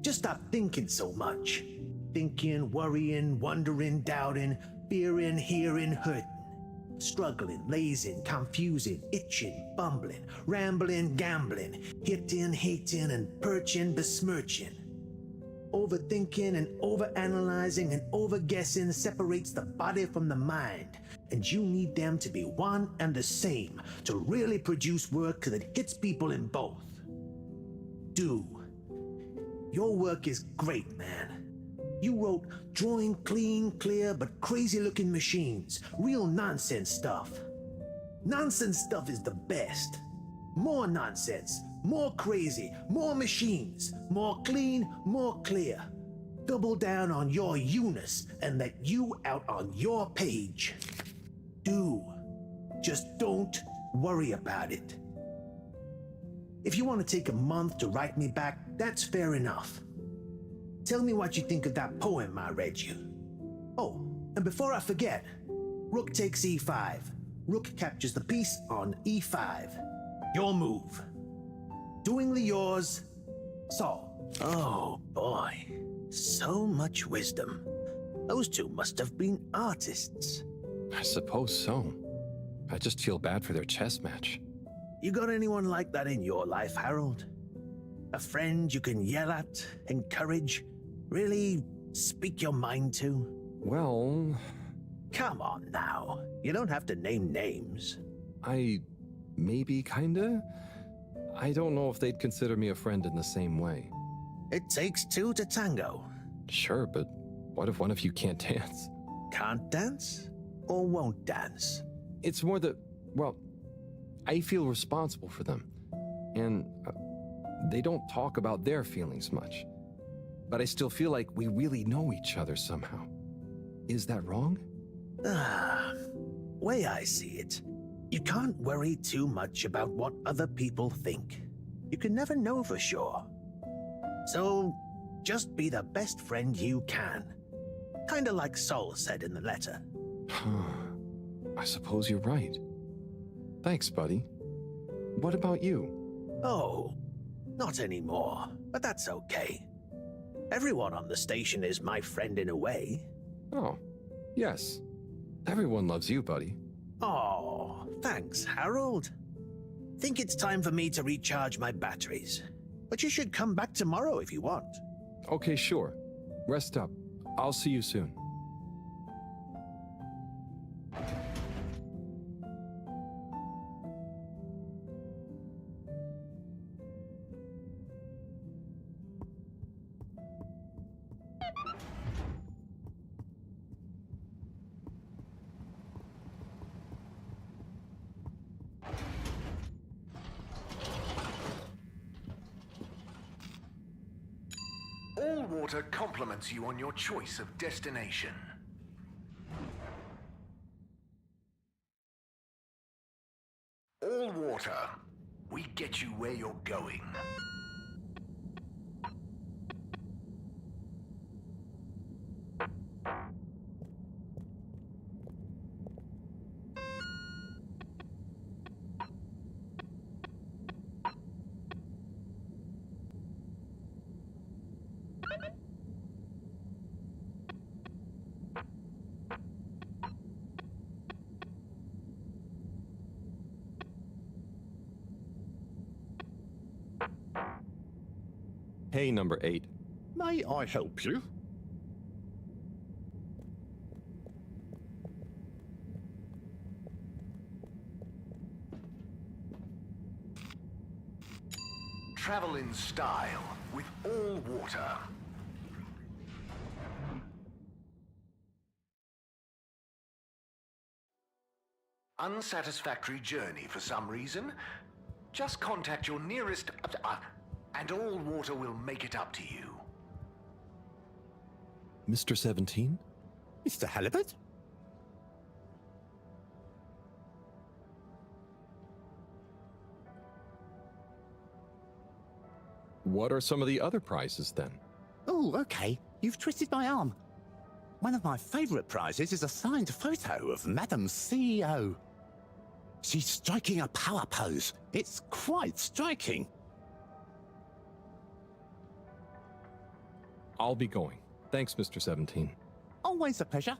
Just stop thinking so much. Thinking, worrying, wondering, doubting, fearing, hearing, hurting. Struggling, lazing, confusing, itching, bumbling, rambling, gambling, hitting, hating, and perching, besmirching. Overthinking and overanalyzing and overguessing separates the body from the mind, and you need them to be one and the same to really produce work that hits people in both. Do. Your work is great, man. You wrote drawing clean, clear, but crazy-looking machines. Real nonsense stuff. Nonsense stuff is the best. More nonsense, more crazy, more machines, more clean, more clear. Double down on your you-ness and let you out on your page. Do. Just don't worry about it. If you want to take a month to write me back, that's fair enough. Tell me what you think of that poem I read you. Oh, and before I forget, Rook takes e5. Rook captures the piece on e5. Your move. Doingly yours, Saul. Oh boy, so much wisdom. Those two must have been artists. I suppose so. I just feel bad for their chess match. You got anyone like that in your life, Harold? A friend you can yell at, encourage, really speak your mind to? Well... Come on now. You don't have to name names. Maybe kinda? I don't know if they'd consider me a friend in the same way. It takes two to tango. Sure, but what if one of you can't dance? Can't dance? Or won't dance? It's more that, well, I feel responsible for them. And they don't talk about their feelings much. But I still feel like we really know each other somehow. Is that wrong? Way I see it, you can't worry too much about what other people think. You can never know for sure. So, just be the best friend you can. Kinda like Sol said in the letter. I suppose you're right. Thanks, buddy. What about you? Oh, not anymore, but that's okay. Everyone on the station is my friend in a way. Oh, yes. Everyone loves you, buddy. Oh, thanks, Harold. Think it's time for me to recharge my batteries. But you should come back tomorrow if you want. Okay, sure. Rest up. I'll see you soon. Water compliments you on your choice of destination. All Water. We get you where you're going. Hey, number 8. May I help you? Travel in style with All Water. Unsatisfactory journey for some reason? Just contact your nearest... and All Water will make it up to you. Mr. 17? Mr. Halibut? What are some of the other prizes then? Oh, okay. You've twisted my arm. One of my favourite prizes is a signed photo of Madam CEO. She's striking a power pose. It's quite striking. I'll be going. Thanks, Mr. 17. Always a pleasure.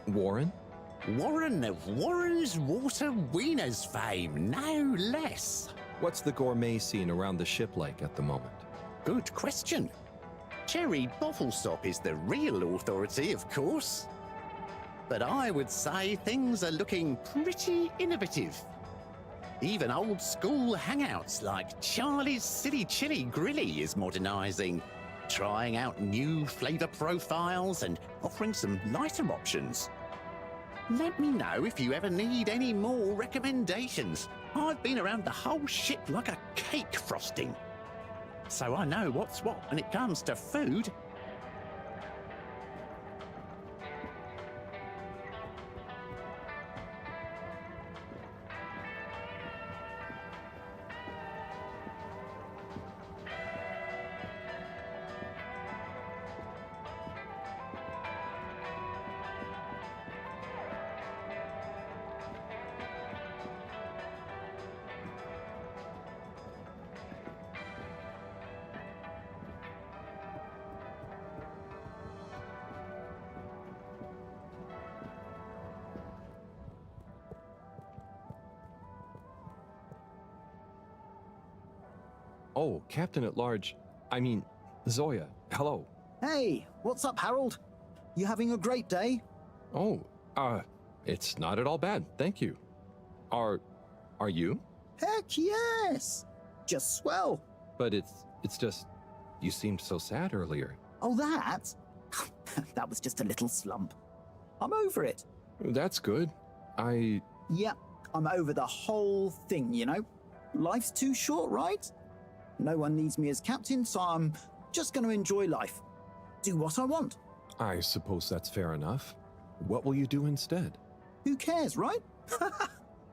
Warren? Warren of Warren's Water Wieners fame, no less. What's the gourmet scene around the ship like at the moment? Good question. Cherry Bottlestop is the real authority, of course. But I would say things are looking pretty innovative. Even old school hangouts like Charlie's Silly Chili Grilly is modernising, trying out new flavour profiles and offering some lighter options. Let me know if you ever need any more recommendations. I've been around the whole ship like a cake frosting. So I know what's what when it comes to food. Oh, Captain at Large. I mean, Zoya. Hello. Hey, what's up, Harold? You having a great day? Oh, it's not at all bad, thank you. Are you? Heck yes! Just swell. But it's just, you seemed so sad earlier. Oh, that? That was just a little slump. I'm over it. That's good. Yep, I'm over the whole thing, you know? Life's too short, right? No one needs me as captain, so I'm just going to enjoy life. Do what I want. I suppose that's fair enough. What will you do instead? Who cares, right?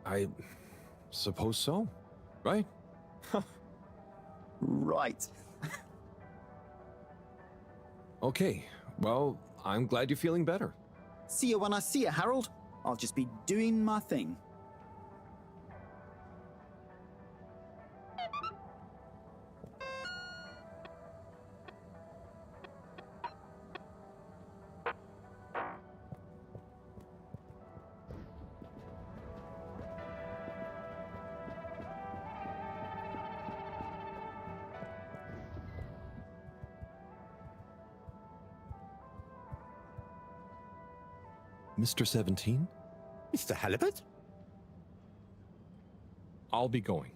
I suppose so. Right? Right. Okay, well, I'm glad you're feeling better. See you when I see you, Harold. I'll just be doing my thing. Mr. 17? Mr. Halibut? I'll be going.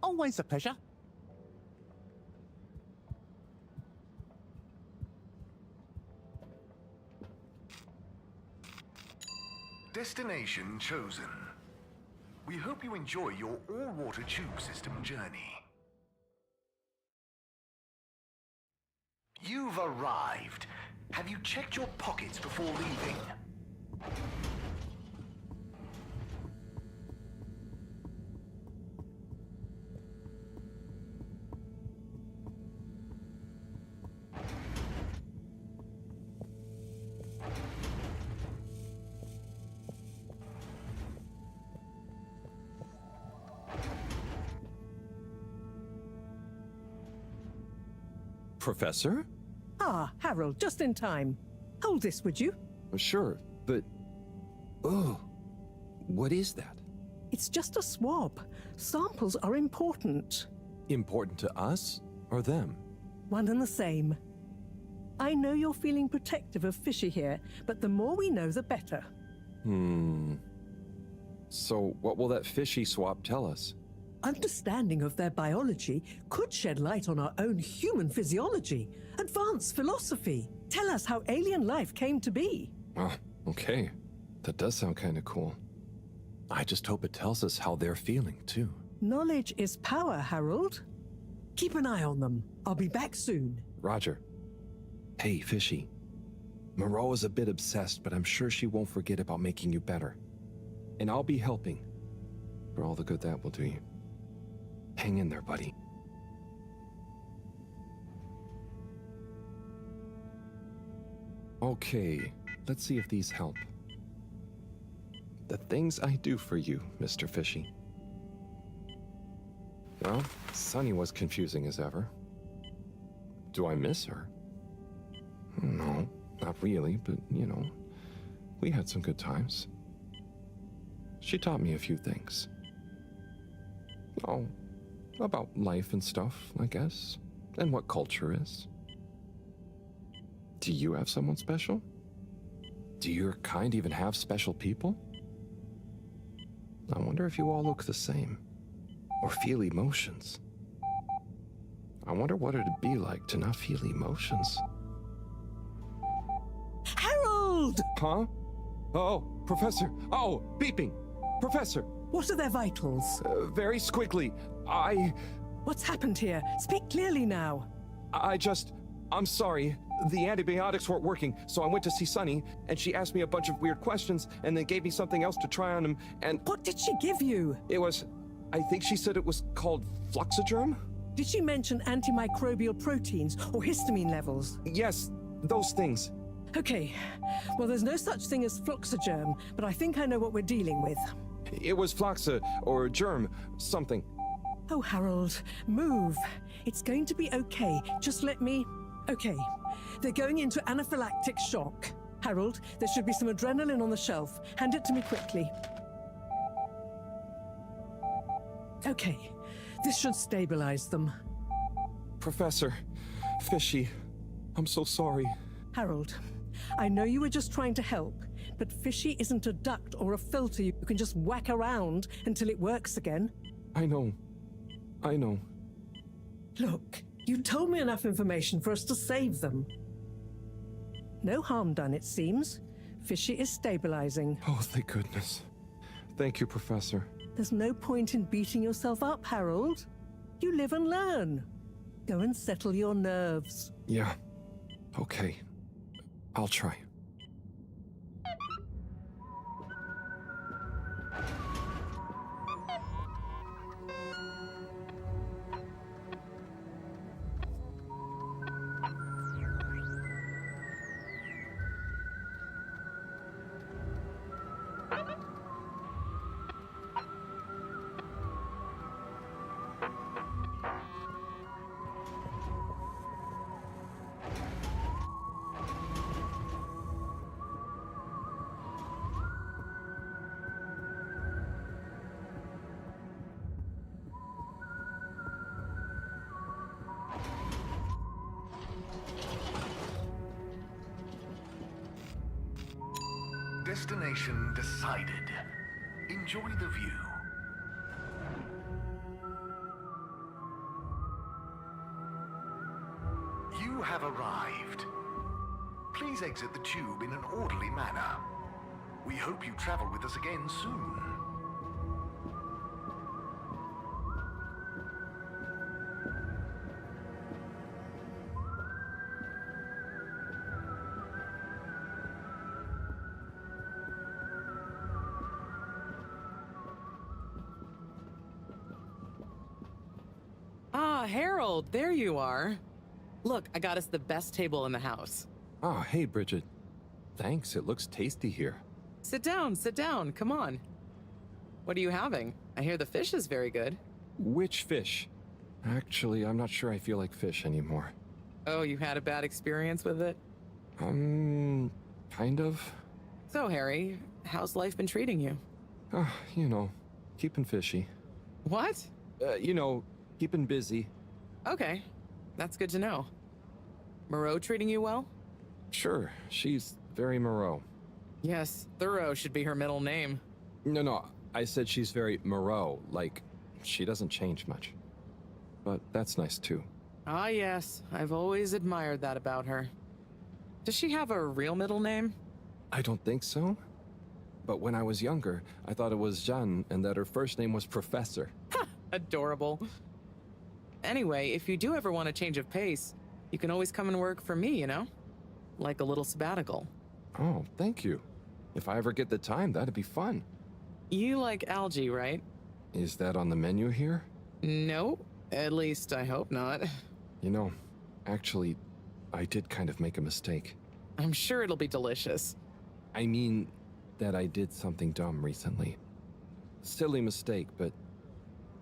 Always a pleasure. Destination chosen. We hope you enjoy your all-water tube system journey. You've arrived. Have you checked your pockets before leaving? Professor? Ah, Harold, just in time. Hold this, would you? Sure, but... Oh, what is that? It's just a swab. Samples are important. Important to us or them? One and the same. I know you're feeling protective of Fishy here, but the more we know, the better. So what will that fishy swap tell us? Understanding of their biology could shed light on our own human physiology, advance philosophy, tell us how alien life came to be. Oh, okay. That does sound kind of cool. I just hope it tells us how they're feeling, too. Knowledge is power, Harold. Keep an eye on them. I'll be back soon. Roger. Hey, Fishy. Moreau is a bit obsessed, but I'm sure she won't forget about making you better. And I'll be helping. For all the good that will do you. Hang in there, buddy. Okay, let's see if these help. The things I do for you, Mr. Fishy. Well, Sunny was confusing as ever. Do I miss her? No, not really, but, you know, we had some good times. She taught me a few things. Oh, about life and stuff, I guess, and what culture is. Do you have someone special? Do your kind even have special people? I wonder if you all look the same, or feel emotions. I wonder what it'd be like to not feel emotions. Harold! Huh? Oh, Professor! Oh, beeping! Professor! What are their vitals? Very squiggly. What's happened here? Speak clearly now. I'm sorry. The antibiotics weren't working, so I went to see Sunny, and she asked me a bunch of weird questions, and then gave me something else to try on him, and... What did she give you? It was... I think she said it was called Fluxogerm? Did she mention antimicrobial proteins or histamine levels? Yes, those things. Okay. Well, there's no such thing as Fluxogerm, but I think I know what we're dealing with. It was Fluxa, or germ, something. Oh, Harold, move. It's going to be okay. Just let me... Okay. They're going into anaphylactic shock. Harold, there should be some adrenaline on the shelf. Hand it to me quickly. Okay. This should stabilize them. Professor, Fishy, I'm so sorry. Harold, I know you were just trying to help, but Fishy isn't a duct or a filter you can just whack around until it works again. I know. Look, you told me enough information for us to save them. No harm done, it seems. Fishy is stabilizing. Oh, thank goodness. Thank you, Professor. There's no point in beating yourself up, Harold. You live and learn. Go and settle your nerves. Yeah. Okay. I'll try. Destination decided. Enjoy the view. You have arrived. Please exit the tube in an orderly manner. We hope you travel with us again soon. Ah, Harold, there you are. Look, I got us the best table in the house. Oh, hey, Bridget. Thanks, it looks tasty here. Sit down, come on. What are you having? I hear the fish is very good. Which fish? Actually, I'm not sure I feel like fish anymore. Oh, you had a bad experience with it? Kind of. So, Harry, how's life been treating you? You know, keeping fishy. What? Keeping busy. Okay, that's good to know. Moreau treating you well? Sure, she's very Moreau. Yes, Thorough should be her middle name. No, I said she's very Moreau, like, she doesn't change much. But that's nice too. Ah, yes, I've always admired that about her. Does she have a real middle name? I don't think so. But when I was younger, I thought it was Jeanne and that her first name was Professor. Ha! Adorable. Anyway, if you do ever want a change of pace, you can always come and work for me, you know? Like a little sabbatical. Oh, thank you. If I ever get the time, that'd be fun. You like algae, right? Is that on the menu here? No, at least I hope not. Actually, I did kind of make a mistake. I'm sure it'll be delicious. I mean, that I did something dumb recently. Silly mistake, but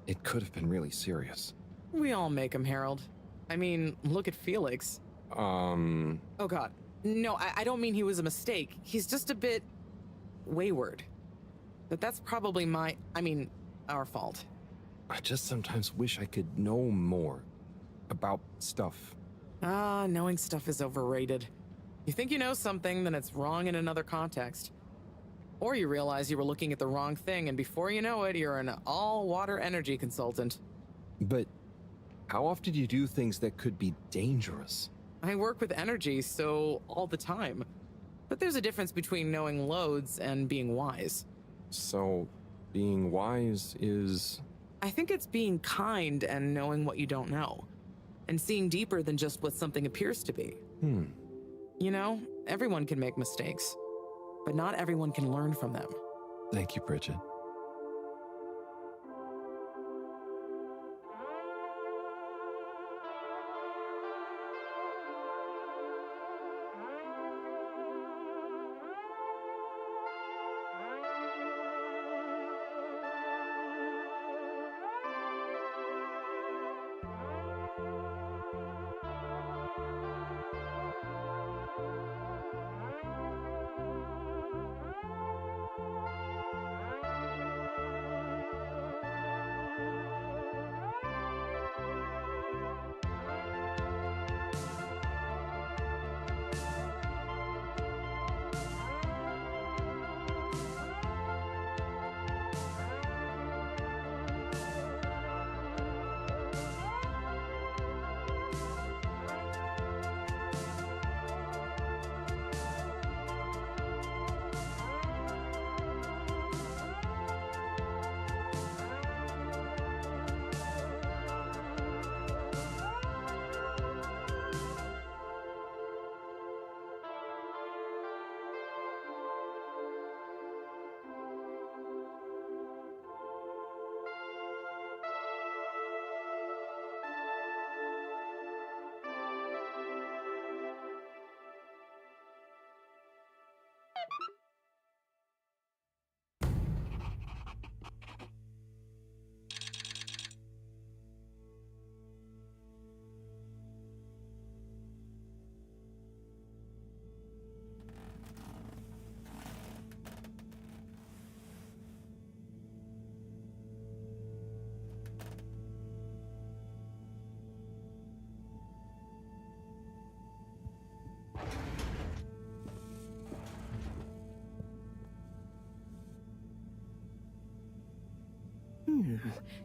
it could have been really serious. We all make them, Harold. I mean, look at Felix. Oh god. No, I don't mean he was a mistake. He's just a bit wayward. But that's probably our fault. I just sometimes wish I could know more about stuff. Knowing stuff is overrated. You think you know something, then it's wrong in another context. Or you realize you were looking at the wrong thing, and before you know it, you're an all-water energy consultant. But how often do you do things that could be dangerous? I work with energy, so all the time. But there's a difference between knowing loads and being wise. So, being wise is... I think it's being kind and knowing what you don't know. And seeing deeper than just what something appears to be. You know, everyone can make mistakes. But not everyone can learn from them. Thank you, Bridget.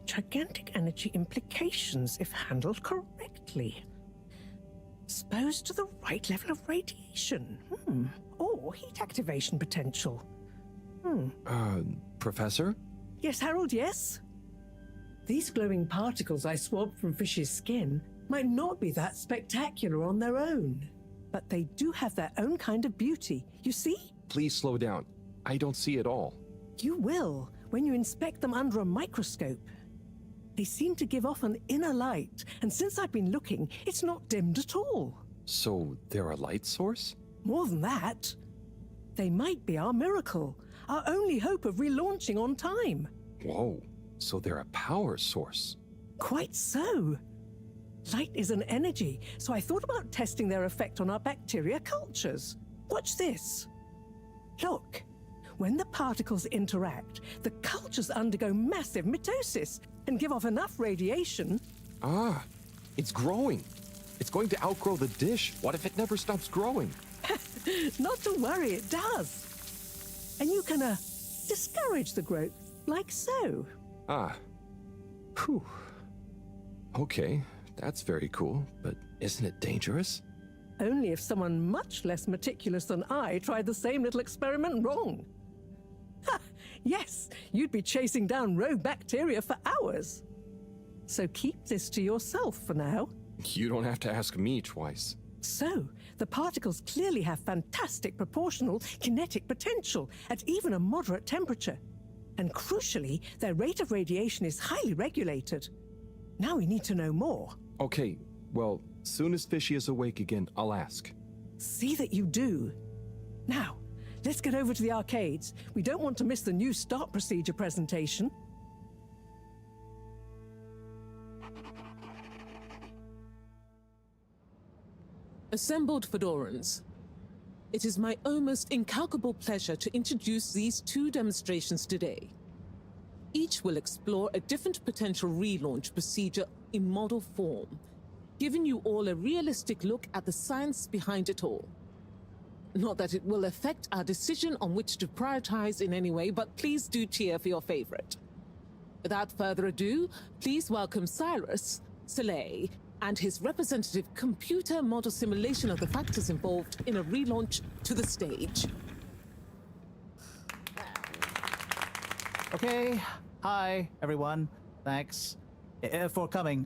Gigantic energy implications if handled correctly. Exposed to the right level of radiation. Or heat activation potential. Professor? Yes, Harold, yes? These glowing particles I swabbed from fish's skin might not be that spectacular on their own, but they do have their own kind of beauty, you see? Please slow down. I don't see it all. You will when you inspect them under a microscope. They seem to give off an inner light, and since I've been looking, it's not dimmed at all. So they're a light source? More than that, they might be our miracle, our only hope of relaunching on time. Whoa, so they're a power source. Quite so. Light is an energy, so I thought about testing their effect on our bacteria cultures. Watch this. Look, when the particles interact, the cultures undergo massive mitosis and give off enough radiation. Ah, it's growing. It's going to outgrow the dish. What if it never stops growing? Not to worry, it does. And you can, discourage the growth, like so. Ah. Whew. Okay, that's very cool, but isn't it dangerous? Only if someone much less meticulous than I tried the same little experiment wrong. Ha! Yes, you'd be chasing down rogue bacteria for hours. So keep this to yourself for now. You don't have to ask me twice. So, the particles clearly have fantastic proportional kinetic potential at even a moderate temperature. And crucially, their rate of radiation is highly regulated. Now we need to know more. Okay, well, soon as Fishy is awake again, I'll ask. See that you do. Now, let's get over to the arcades. We don't want to miss the new start procedure presentation. Assembled Fedorans, it is my almost incalculable pleasure to introduce these two demonstrations today. Each will explore a different potential relaunch procedure in model form, giving you all a realistic look at the science behind it all. Not that it will affect our decision on which to prioritize in any way, but please do cheer for your favorite. Without further ado, please welcome Cyrus, Soleil, and his representative computer model simulation of the factors involved in a relaunch to the stage. Okay, hi everyone. Thanks for coming,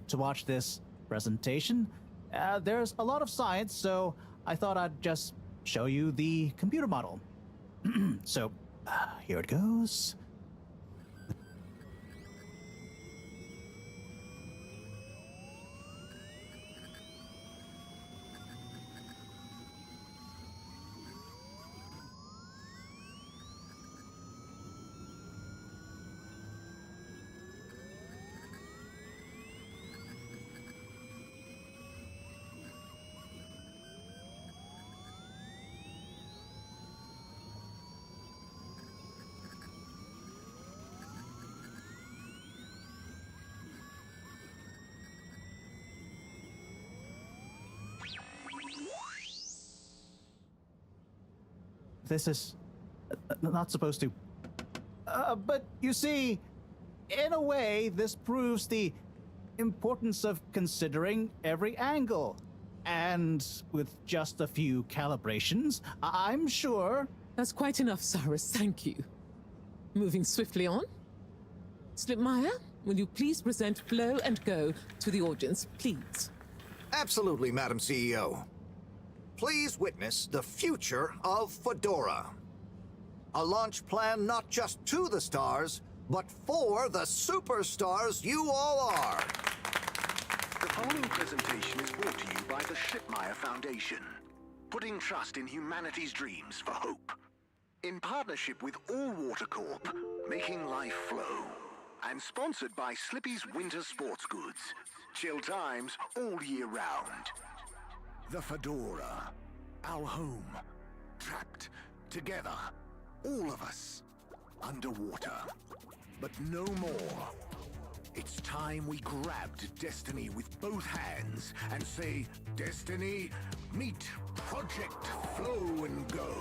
to watch this presentation. There's a lot of science, so I thought I'd just show you the computer model. So, here it goes. This is not supposed to. But you see, in a way, this proves the importance of considering every angle. And with just a few calibrations, I'm sure... That's quite enough, Cyrus, thank you. Moving swiftly on. Slipmeyer, will you please present Flow and Go to the audience, please? Absolutely, Madam CEO. Please witness the future of Fedora. A launch plan not just to the stars, but for the superstars you all are. The following presentation is brought to you by the Slipmeyer Foundation, putting trust in humanity's dreams for hope. In partnership with All Water Corp, making life flow. And sponsored by Slippy's Winter Sports Goods. Chill times all year round. The Fedora, our home, trapped together, all of us, underwater. But no more. It's time we grabbed destiny with both hands and say, Destiny, meet Project Flow and Go.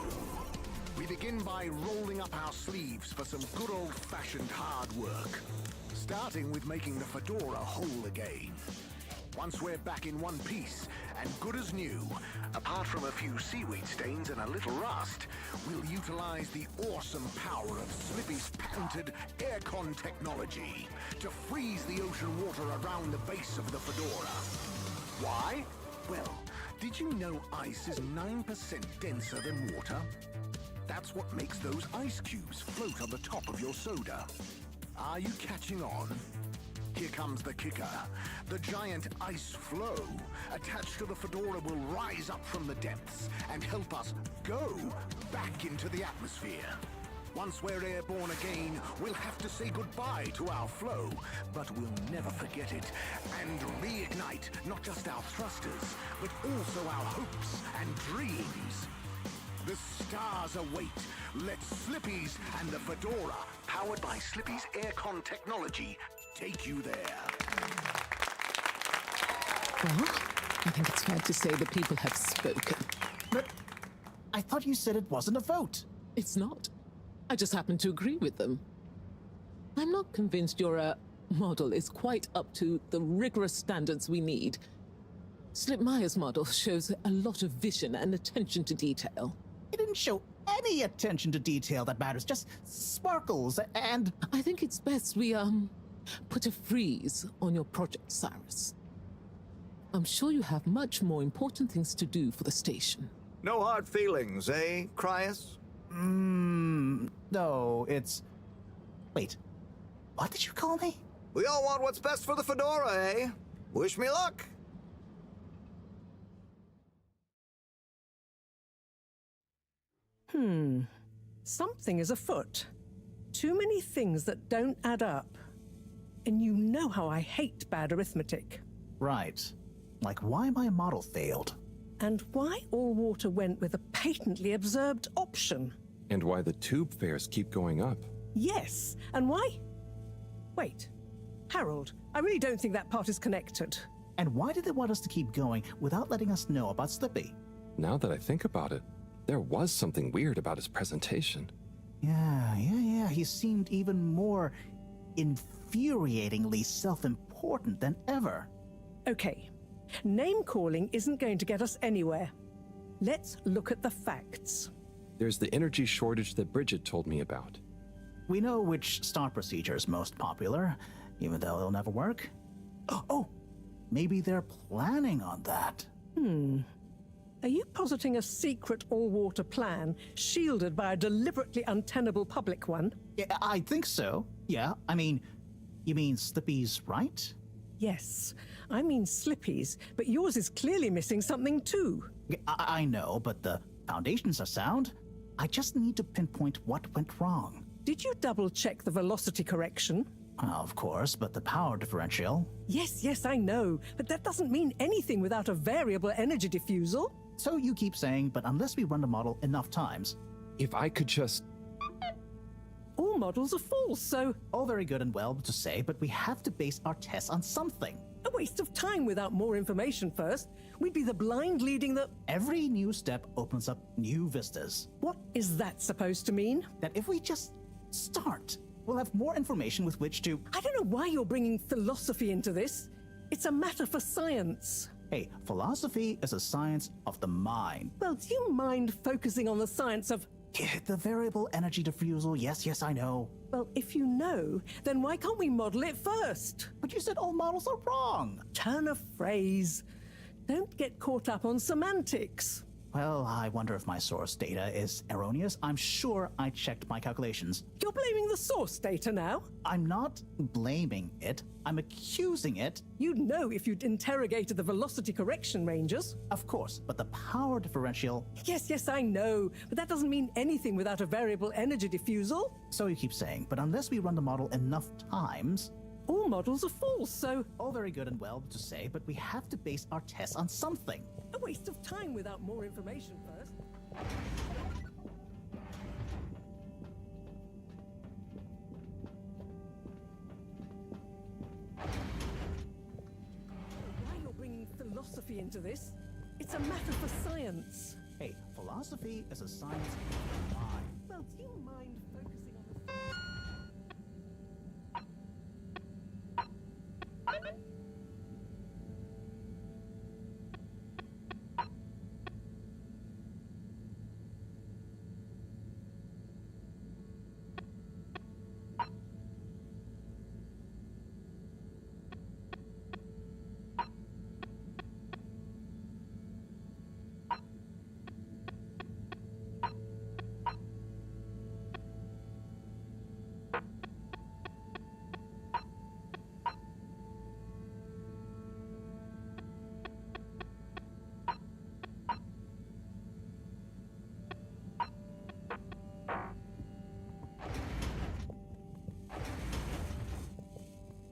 We begin by rolling up our sleeves for some good old-fashioned hard work. Starting with making the fedora whole again. Once we're back in one piece, and good as new, apart from a few seaweed stains and a little rust, we'll utilize the awesome power of Slippy's patented aircon technology to freeze the ocean water around the base of the fedora. Why? Well, did you know ice is 9% denser than water? That's what makes those ice cubes float on the top of your soda. Are you catching on? Here comes the kicker. The giant ice flow attached to the fedora will rise up from the depths and help us go back into the atmosphere. Once we're airborne again, we'll have to say goodbye to our flow, but we'll never forget it and reignite not just our thrusters, but also our hopes and dreams. The stars await. Let Slippy's and the fedora, powered by Slippy's aircon technology, take you there. Well, I think it's fair to say the people have spoken. But I thought you said it wasn't a vote. It's not. I just happen to agree with them. I'm not convinced your model is quite up to the rigorous standards we need. Slipmeier's model shows a lot of vision and attention to detail. It didn't show any attention to detail that matters, just sparkles and... I think it's best we, put a freeze on your project, Cyrus. I'm sure you have much more important things to do for the station. No hard feelings, eh, Cryus? No, it's... Wait, what did you call me? We all want what's best for the fedora, eh? Wish me luck. Something is afoot. Too many things that don't add up. And you know how I hate bad arithmetic. Right. Like why my model failed. And why all water went with a patently absurd option. And why the tube fares keep going up. Yes, and why? Wait, Harold, I really don't think that part is connected. And why did they want us to keep going without letting us know about Slippy? Now that I think about it, there was something weird about his presentation. Yeah. He seemed even more infuriatingly self-important than ever. Okay, name-calling isn't going to get us anywhere. Let's look at the facts. There's the energy shortage that Bridget told me about. We know which start procedure is most popular, even though it'll never work. Oh, maybe they're planning on that. Are you positing a secret all-water plan, shielded by a deliberately untenable public one? Yeah, I think so. Yeah, I mean, you mean Slippy's right? Yes, I mean Slippy's, but yours is clearly missing something too. I know, but the foundations are sound. I just need to pinpoint what went wrong. Did you double-check the velocity correction? Of course, but the power differential... Yes, I know, but that doesn't mean anything without a variable energy diffusal. So you keep saying, but unless we run the model enough times... If I could just... All models are false, so... All very good and well to say, but we have to base our tests on something. A waste of time without more information first. We'd be the blind leading the... Every new step opens up new vistas. What is that supposed to mean? That if we just start, we'll have more information with which to... I don't know why you're bringing philosophy into this. It's a matter for science. Hey, philosophy is a science of the mind. Well, do you mind focusing on the science of... The variable energy diffusal, yes, I know. Well, if you know, then why can't we model it first? But you said all models are wrong. Turn a phrase. Don't get caught up on semantics. Well, I wonder if my source data is erroneous. I'm sure I checked my calculations. You're blaming the source data now? I'm not blaming it. I'm accusing it. You'd know if you'd interrogated the velocity correction ranges. Of course, but the power differential... Yes, I know, but that doesn't mean anything without a variable energy diffusal. So you keep saying, but unless we run the model enough times... All models are false, so... All very good and well to say, but we have to base our tests on something. A waste of time without more information first. Why you're bringing philosophy into this? It's a matter for science. Hey, philosophy is a science of the mind. Well, do you mind focusing on the...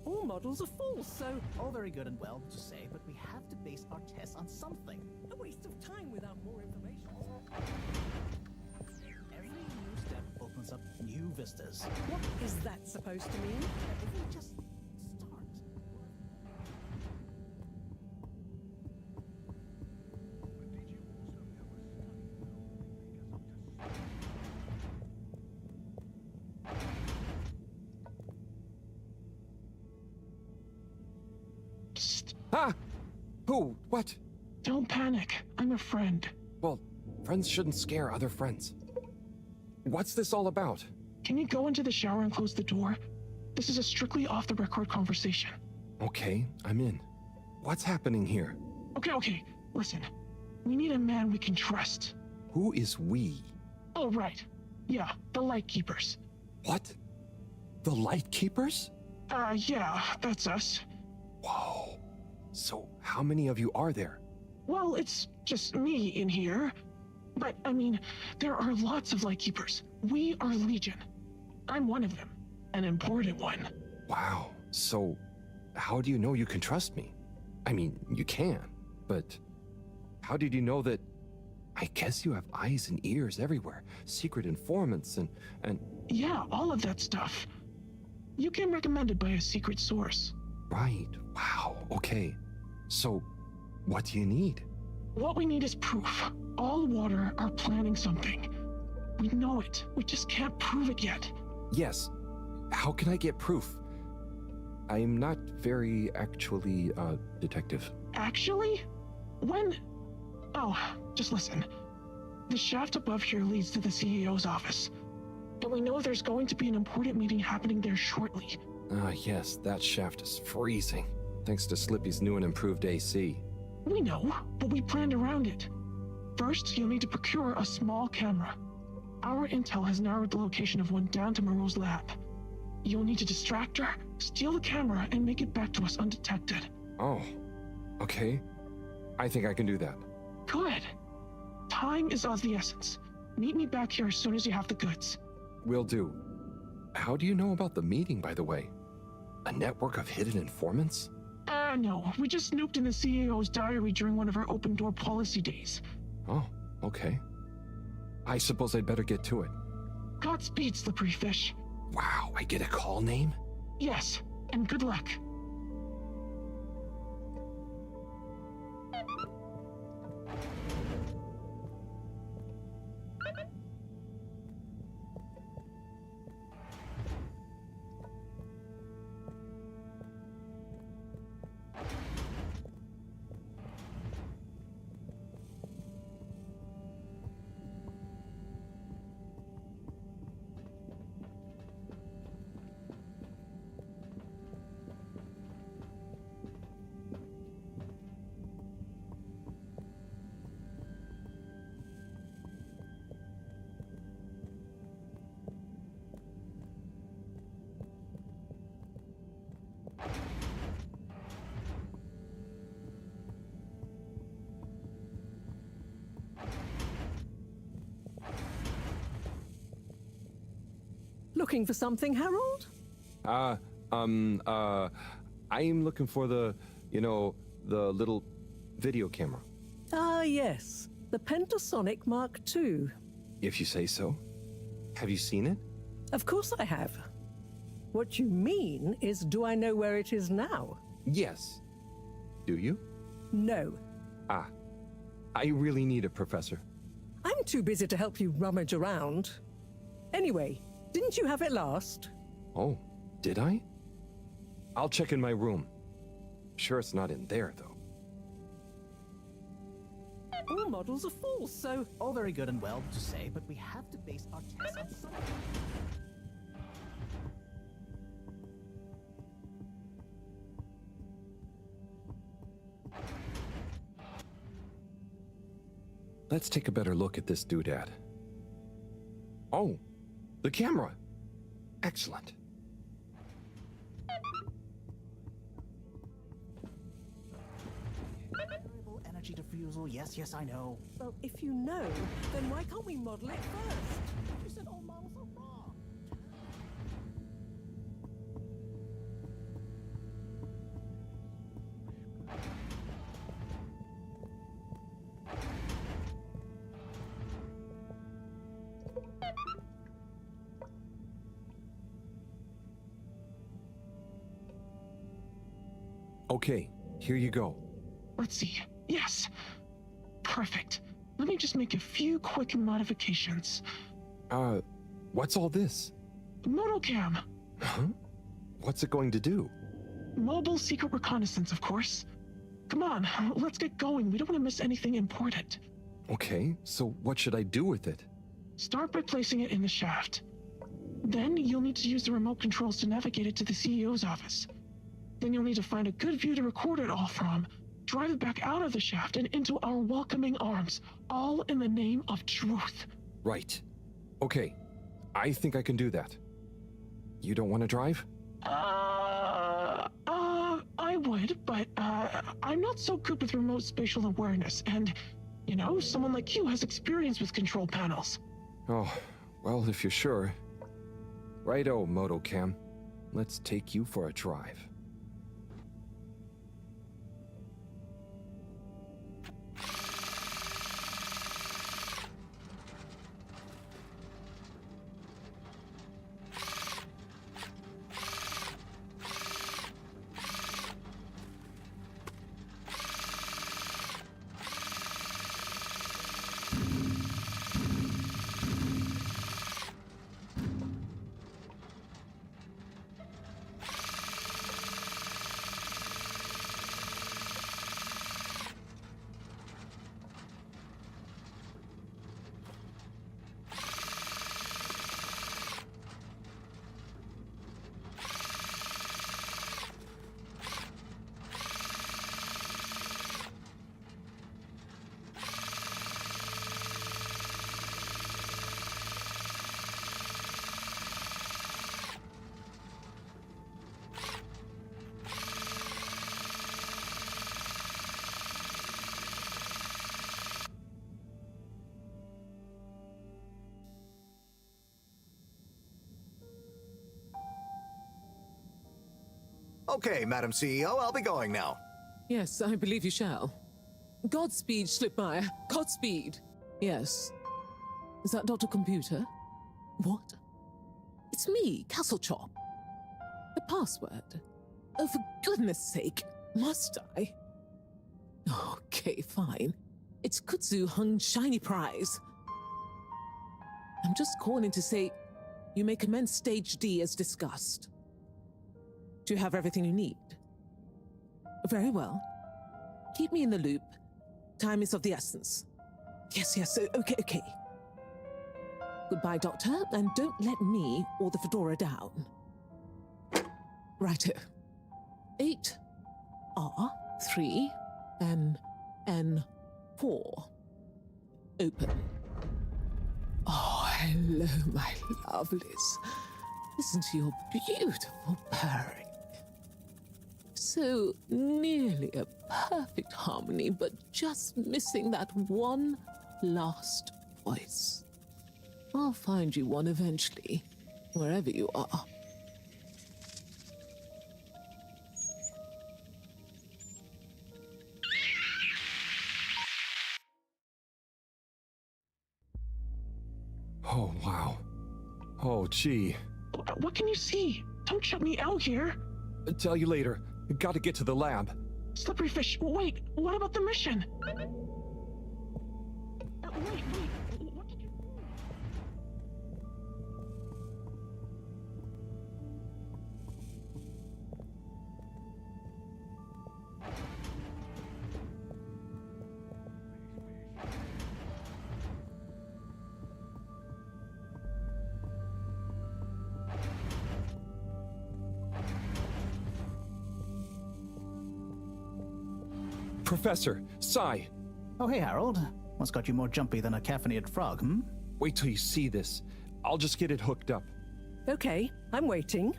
All models are full, so... All very good and well, to say, but we have to base our tests on something. A waste of time without more information. Every new step opens up new vistas. What is that supposed to mean? If we just start. Psst. Ah! Who? What? Don't panic. I'm a friend. Well, friends shouldn't scare other friends. What's this all about? Can you go into the shower and close the door? This is a strictly off-the-record conversation. Okay, I'm in. What's happening here? Okay. Listen. We need a man we can trust. Who is we? Oh, right. Yeah, the Lightkeepers. What? The Lightkeepers? Yeah, that's us. Whoa. So, how many of you are there? Well, it's just me in here. But, I mean, there are lots of Lightkeepers. We are Legion. I'm one of them. An important one. Wow. So, how do you know you can trust me? I mean, you can, but how did you know that? I guess you have eyes and ears everywhere, secret informants and... Yeah, all of that stuff. You came recommended by a secret source. Right. Wow. Okay. So, what do you need? What we need is proof. All water are planning something. We know it. We just can't prove it yet. Yes. How can I get proof? I'm not very actually, detective. Actually? When... Oh, just listen. The shaft above here leads to the CEO's office. And we know there's going to be an important meeting happening there shortly. Ah, yes, that shaft is freezing. Thanks to Slippy's new and improved AC. We know, but we planned around it. First, you'll need to procure a small camera. Our intel has narrowed the location of one down to Moreau's lab. You'll need to distract her, steal the camera, and make it back to us undetected. Oh, okay. I think I can do that. Good. Time is of the essence. Meet me back here as soon as you have the goods. Will do. How do you know about the meeting, by the way? A network of hidden informants? No. We just snooped in the CEO's diary during one of our open-door policy days. Oh, okay. I suppose I'd better get to it. Godspeed, Slippery Fish. Wow, I get a call name? Yes, and good luck. Looking for something, Harold? I'm looking for the little video camera. Ah, yes. The Pentasonic Mark II. If you say so. Have you seen it? Of course I have. What you mean is, do I know where it is now? Yes. Do you? No. Ah. I really need it, Professor. I'm too busy to help you rummage around. Anyway, didn't you have it last? Oh, did I? I'll check in my room. Sure it's not in there, though. All models are false, so... All very good and well to say, but we have to base our tests on something. Let's take a better look at this doodad. Oh, the camera. Excellent. Variable energy diffusal, yes, I know. Well, if you know, then why can't we model it first? You said all models are wrong. Okay, here you go. Let's see. Yes. Perfect. Let me just make a few quick modifications. What's all this? Motocam. Huh? What's it going to do? Mobile secret reconnaissance, of course. Come on, let's get going. We don't want to miss anything important. Okay, so what should I do with it? Start by placing it in the shaft. Then you'll need to use the remote controls to navigate it to the CEO's office. Then you'll need to find a good view to record it all from, drive it back out of the shaft and into our welcoming arms, all in the name of truth. Right. Okay, I think I can do that. You don't want to drive? I would, but, I'm not so good with remote spatial awareness, and, you know, someone like you has experience with control panels. Oh, well, if you're sure. Righto, Motocam. Let's take you for a drive. Okay, Madam CEO, I'll be going now. Yes, I believe you shall. Godspeed, Schlipmeyer. Godspeed. Yes. Is that Dr. Computer? What? It's me, Castlechop. The password. Oh, for goodness sake, must I? Okay, fine. It's Kutsu Hung Shiny Prize. I'm just calling to say you may commence Stage D as discussed. Do you have everything you need? Very well. Keep me in the loop. Time is of the essence. Yes, okay. Goodbye, Doctor, and don't let me or the Fedora down. Righto. 8 R3 N 4. Open. Oh, hello, my lovelies. Listen to your beautiful purring. So nearly a perfect harmony, but just missing that one last voice. I'll find you one eventually, wherever you are. Oh, wow. Oh, gee. What can you see? Don't shut me out here. Tell you later. Gotta get to the lab. Slippery fish. Wait, what about the mission? Wait, what did you do? Professor, Sai. Oh, hey, Harold. What's got you more jumpy than a caffeinated frog, hmm? Wait till you see this. I'll just get it hooked up. Okay, I'm waiting.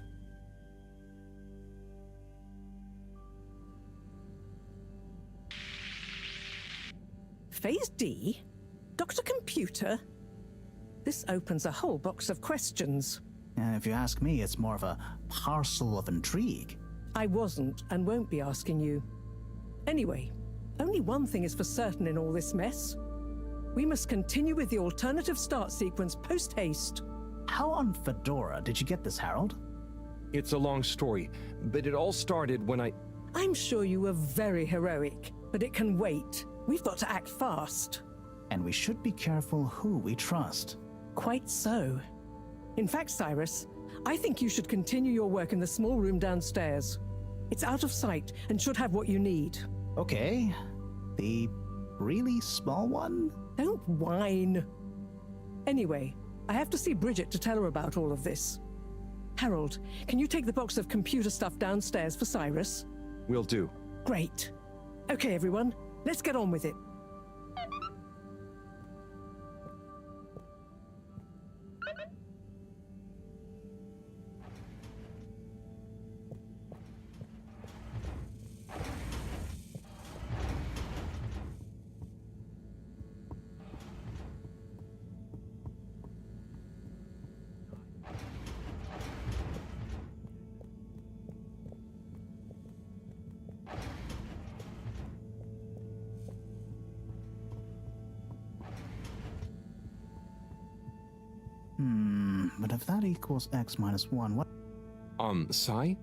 Phase D? Dr. Computer? This opens a whole box of questions. If you ask me, it's more of a parcel of intrigue. I wasn't and won't be asking you. Anyway, only one thing is for certain in all this mess. We must continue with the alternative start sequence post-haste. How on Fedora did you get this, Harold? It's a long story, but it all started when I'm sure you were very heroic, but it can wait. We've got to act fast. And we should be careful who we trust. Quite so. In fact, Cyrus, I think you should continue your work in the small room downstairs. It's out of sight and should have what you need. Okay. The really small one? Don't whine. Anyway, I have to see Bridget to tell her about all of this. Harold, can you take the box of computer stuff downstairs for Cyrus? Will do. Great. Okay, everyone, let's get on with it. But if that equals x minus 1, what? Sai?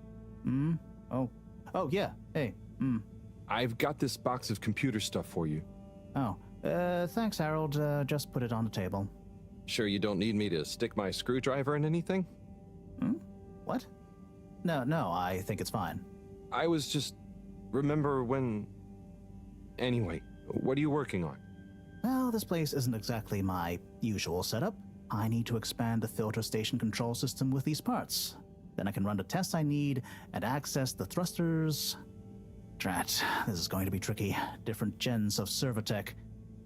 Oh, yeah. Hey, I've got this box of computer stuff for you. Oh, thanks, Harold. Just put it on the table. Sure you don't need me to stick my screwdriver in anything? What? No, I think it's fine. I was just... Remember when... Anyway, what are you working on? Well, this place isn't exactly my usual setup. I need to expand the filter station control system with these parts. Then I can run the tests I need and access the thrusters. Drat, this is going to be tricky. Different gens of server tech.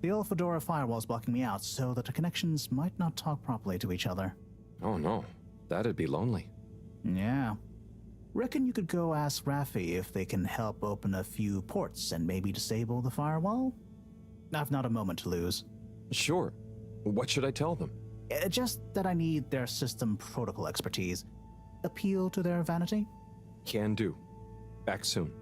The old Fedora firewall's blocking me out so that the connections might not talk properly to each other. Oh no, that'd be lonely. Yeah. Reckon you could go ask Raffi if they can help open a few ports and maybe disable the firewall? I've not a moment to lose. Sure. What should I tell them? Just that I need their system protocol expertise. Appeal to their vanity? Can do. Back soon.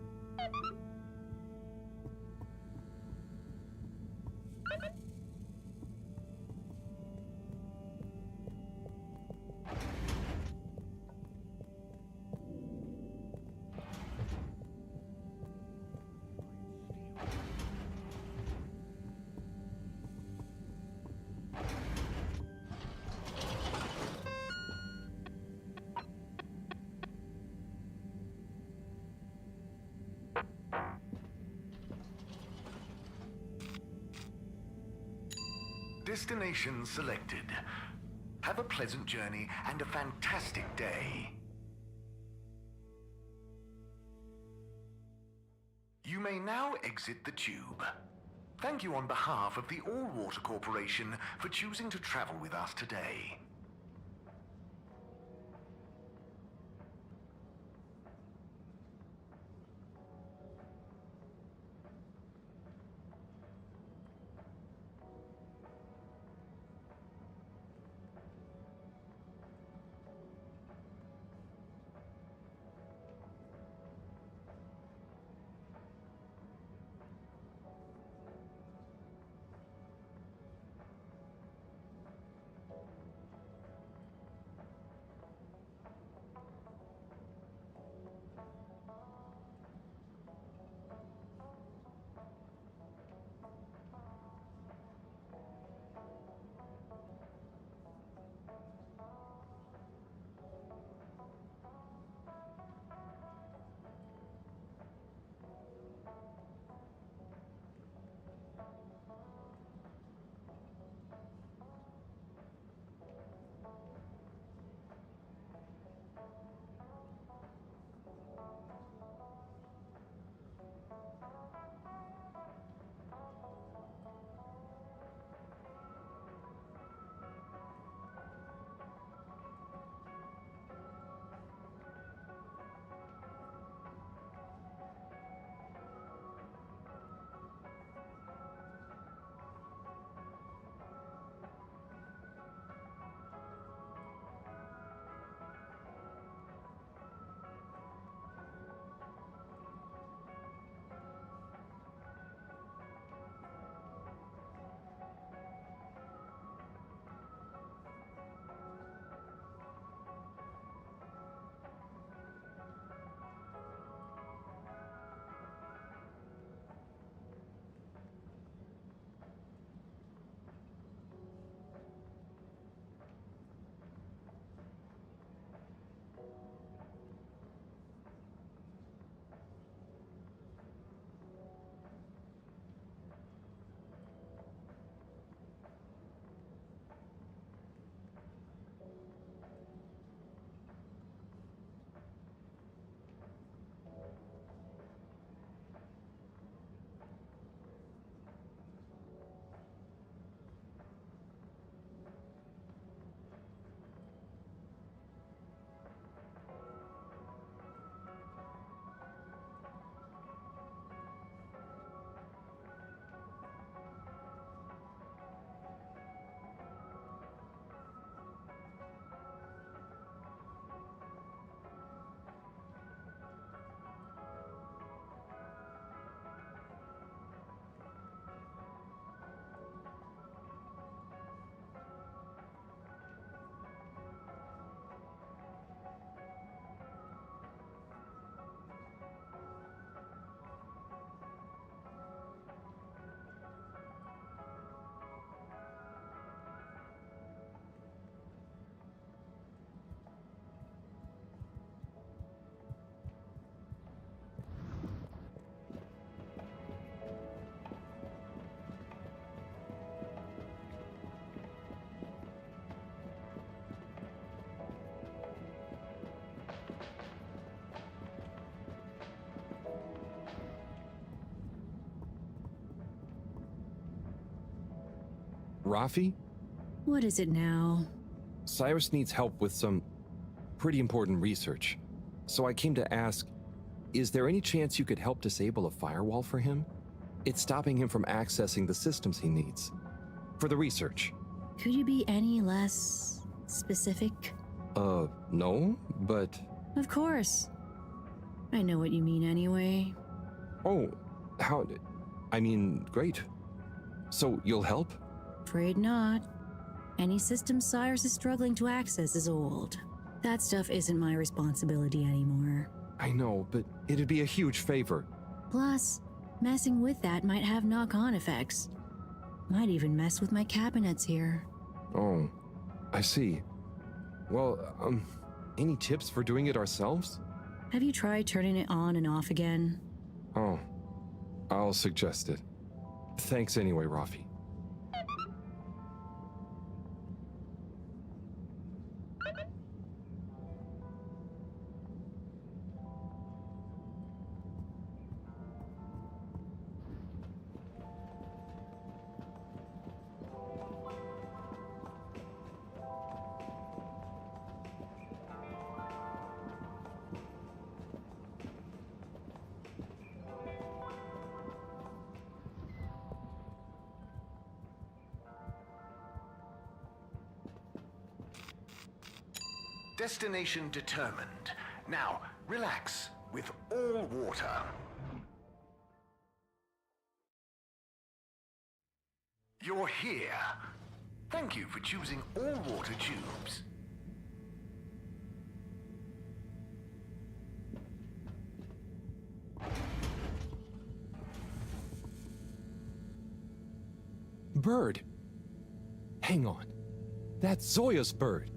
Destination selected. Have a pleasant journey and a fantastic day. You may now exit the tube. Thank you on behalf of the All Water Corporation for choosing to travel with us today. Rafi? What is it now? Cyrus needs help with some pretty important research. So I came to ask, is there any chance you could help disable a firewall for him? It's stopping him from accessing the systems he needs. For the research. Could you be any less specific? No, but... Of course. I know what you mean anyway. Oh, how... I mean, great. So you'll help? Afraid not. Any system Cyrus is struggling to access is old. That stuff isn't my responsibility anymore. I know, but it'd be a huge favor. Plus, messing with that might have knock-on effects. Might even mess with my cabinets here. Oh, I see. Well, any tips for doing it ourselves? Have you tried turning it on and off again? Oh, I'll suggest it. Thanks anyway, Rafi. Destination determined. Now, relax with all water. You're here. Thank you for choosing all water tubes. Bird! Hang on. That's Zoya's bird.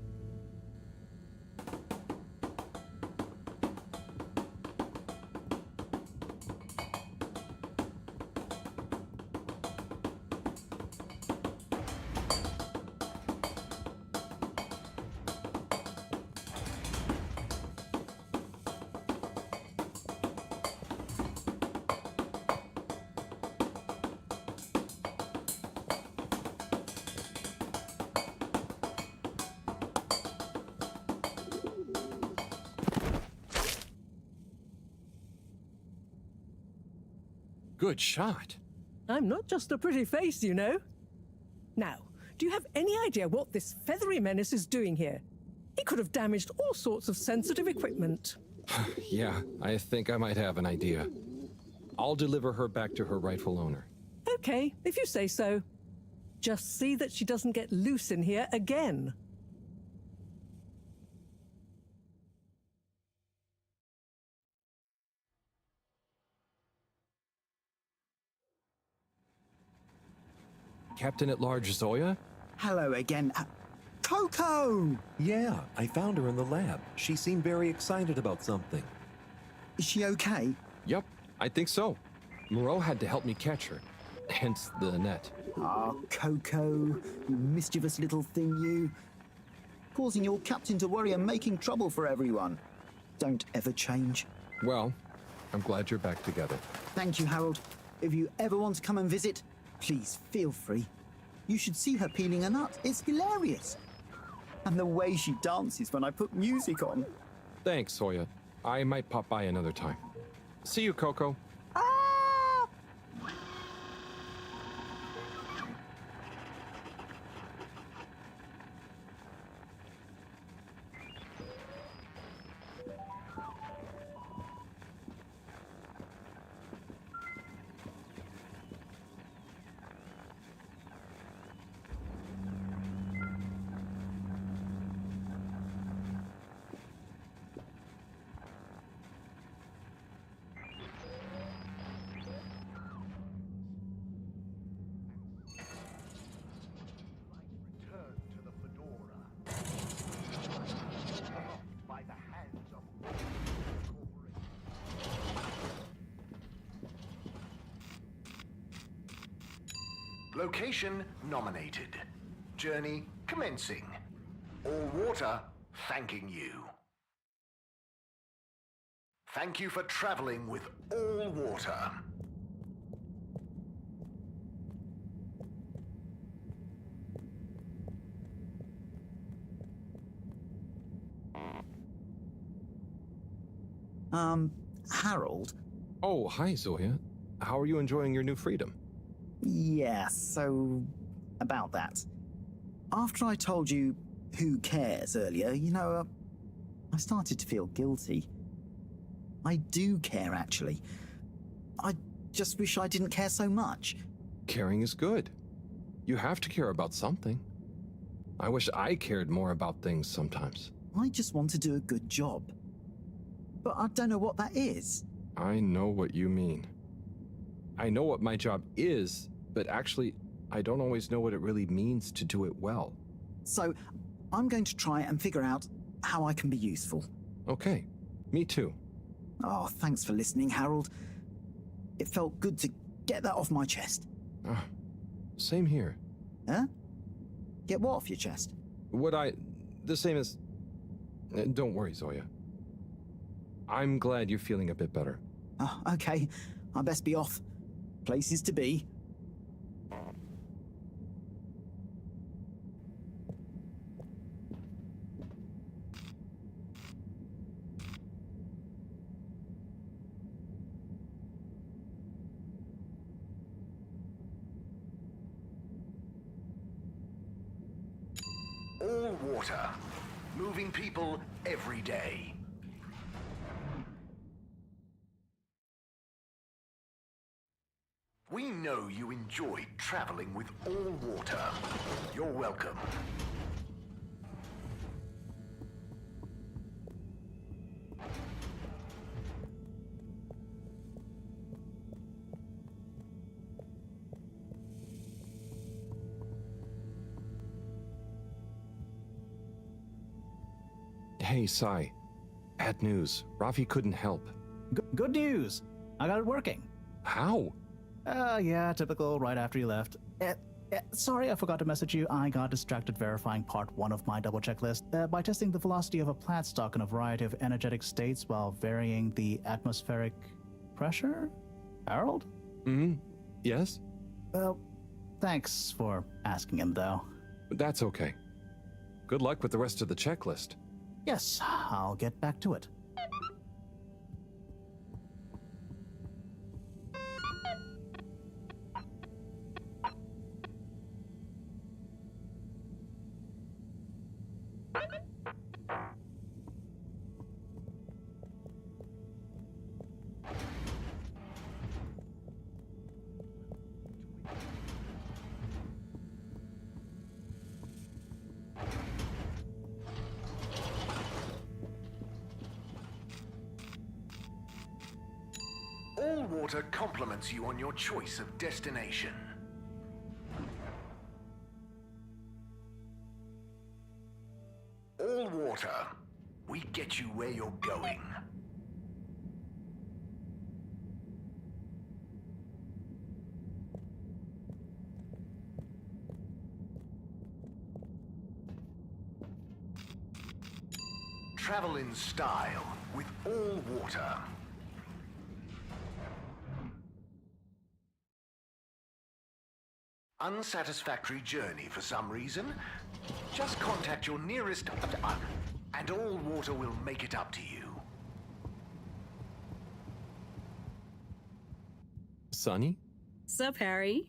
Good shot. I'm not just a pretty face, you know. Now, do you have any idea what this feathery menace is doing here? He could have damaged all sorts of sensitive equipment. Yeah, I think I might have an idea. I'll deliver her back to her rightful owner. Okay, if you say so. Just see that she doesn't get loose in here again. Captain at Large Zoya? Hello again. Coco! Yeah, I found her in the lab. She seemed very excited about something. Is she okay? Yep, I think so. Moreau had to help me catch her. Hence the net. Ah, Coco, you mischievous little thing, you. Causing your captain to worry and making trouble for everyone. Don't ever change. Well, I'm glad you're back together. Thank you, Harold. If you ever want to come and visit, please feel free. You should see her peeling a nut. It's hilarious. And the way she dances when I put music on. Thanks, Zoya. I might pop by another time. See you, Coco. Location nominated. Journey commencing. All water thanking you. Thank you for traveling with all water. Harold? Oh, hi, Zoya. How are you enjoying your new freedom? Yeah, so about that. After I told you who cares earlier, I started to feel guilty. I do care, actually. I just wish I didn't care so much. Caring is good. You have to care about something. I wish I cared more about things sometimes. I just want to do a good job. But I don't know what that is. I know what you mean. I know what my job is, but actually, I don't always know what it really means to do it well. So, I'm going to try and figure out how I can be useful. Okay, me too. Oh, thanks for listening, Harold. It felt good to get that off my chest. Same here. Huh? Get what off your chest? The same as... Don't worry, Zoya. I'm glad you're feeling a bit better. Oh, okay. I best be off. Places to be. All water. Moving people every day. We know you enjoyed traveling with all water. You're welcome. Hey, Sai. Bad news. Rafi couldn't help. Good news. I got it working. How? Yeah, typical right after you left. Sorry, I forgot to message you. I got distracted verifying part 1 of my double checklist by testing the velocity of a plant stock in a variety of energetic states while varying the atmospheric pressure? Harold? Yes? Well, thanks for asking him, though. That's okay. Good luck with the rest of the checklist. Yes, I'll get back to it. All water compliments you on your choice of destination. All water. We get you where you're going. Travel in style with all water. Unsatisfactory journey for some reason? Just contact your nearest... and all water will make it up to you. Sunny? Sup, Harry?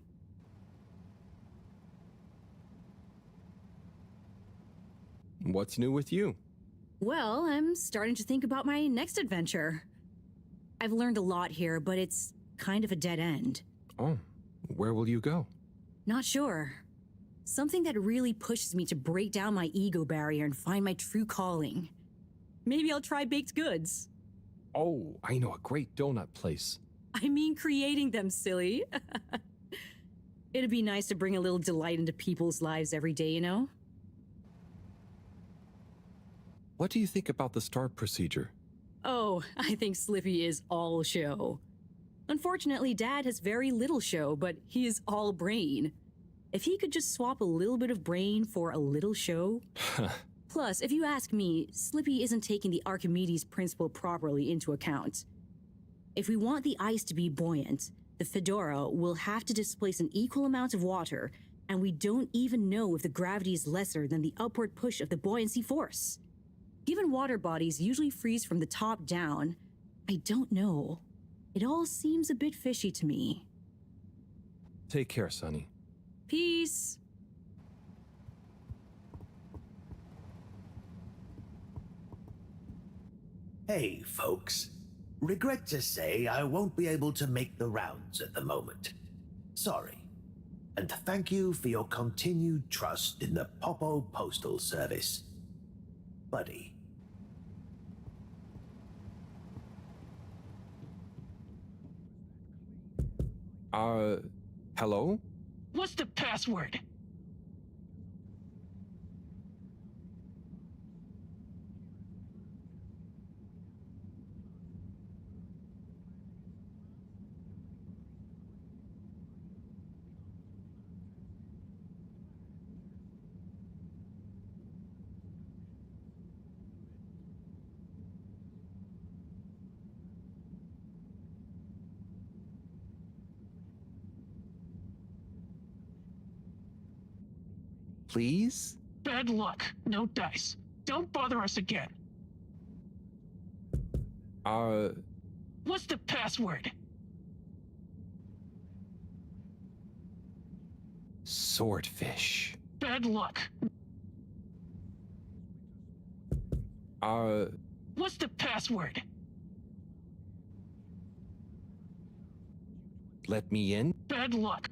What's new with you? Well, I'm starting to think about my next adventure. I've learned a lot here, but it's kind of a dead end. Oh, where will you go? Not sure. Something that really pushes me to break down my ego barrier and find my true calling. Maybe I'll try baked goods. Oh, I know a great donut place. I mean creating them, silly. It'd be nice to bring a little delight into people's lives every day, you know? What do you think about the start procedure? Oh, I think Slippy is all show. Unfortunately, Dad has very little show, but he is all brain. If he could just swap a little bit of brain for a little show... Plus, if you ask me, Slippy isn't taking the Archimedes principle properly into account. If we want the ice to be buoyant, the Fedora will have to displace an equal amount of water, and we don't even know if the gravity is lesser than the upward push of the buoyancy force. Given water bodies usually freeze from the top down, I don't know. It all seems a bit fishy to me. Take care, Sonny. Peace. Hey, folks. Regret to say I won't be able to make the rounds at the moment. Sorry. And thank you for your continued trust in the Popo Postal Service. Buddy. Hello? What's the password? Please? Bad luck. No dice. Don't bother us again. What's the password? Swordfish. Bad luck. What's the password? Let me in? Bad luck.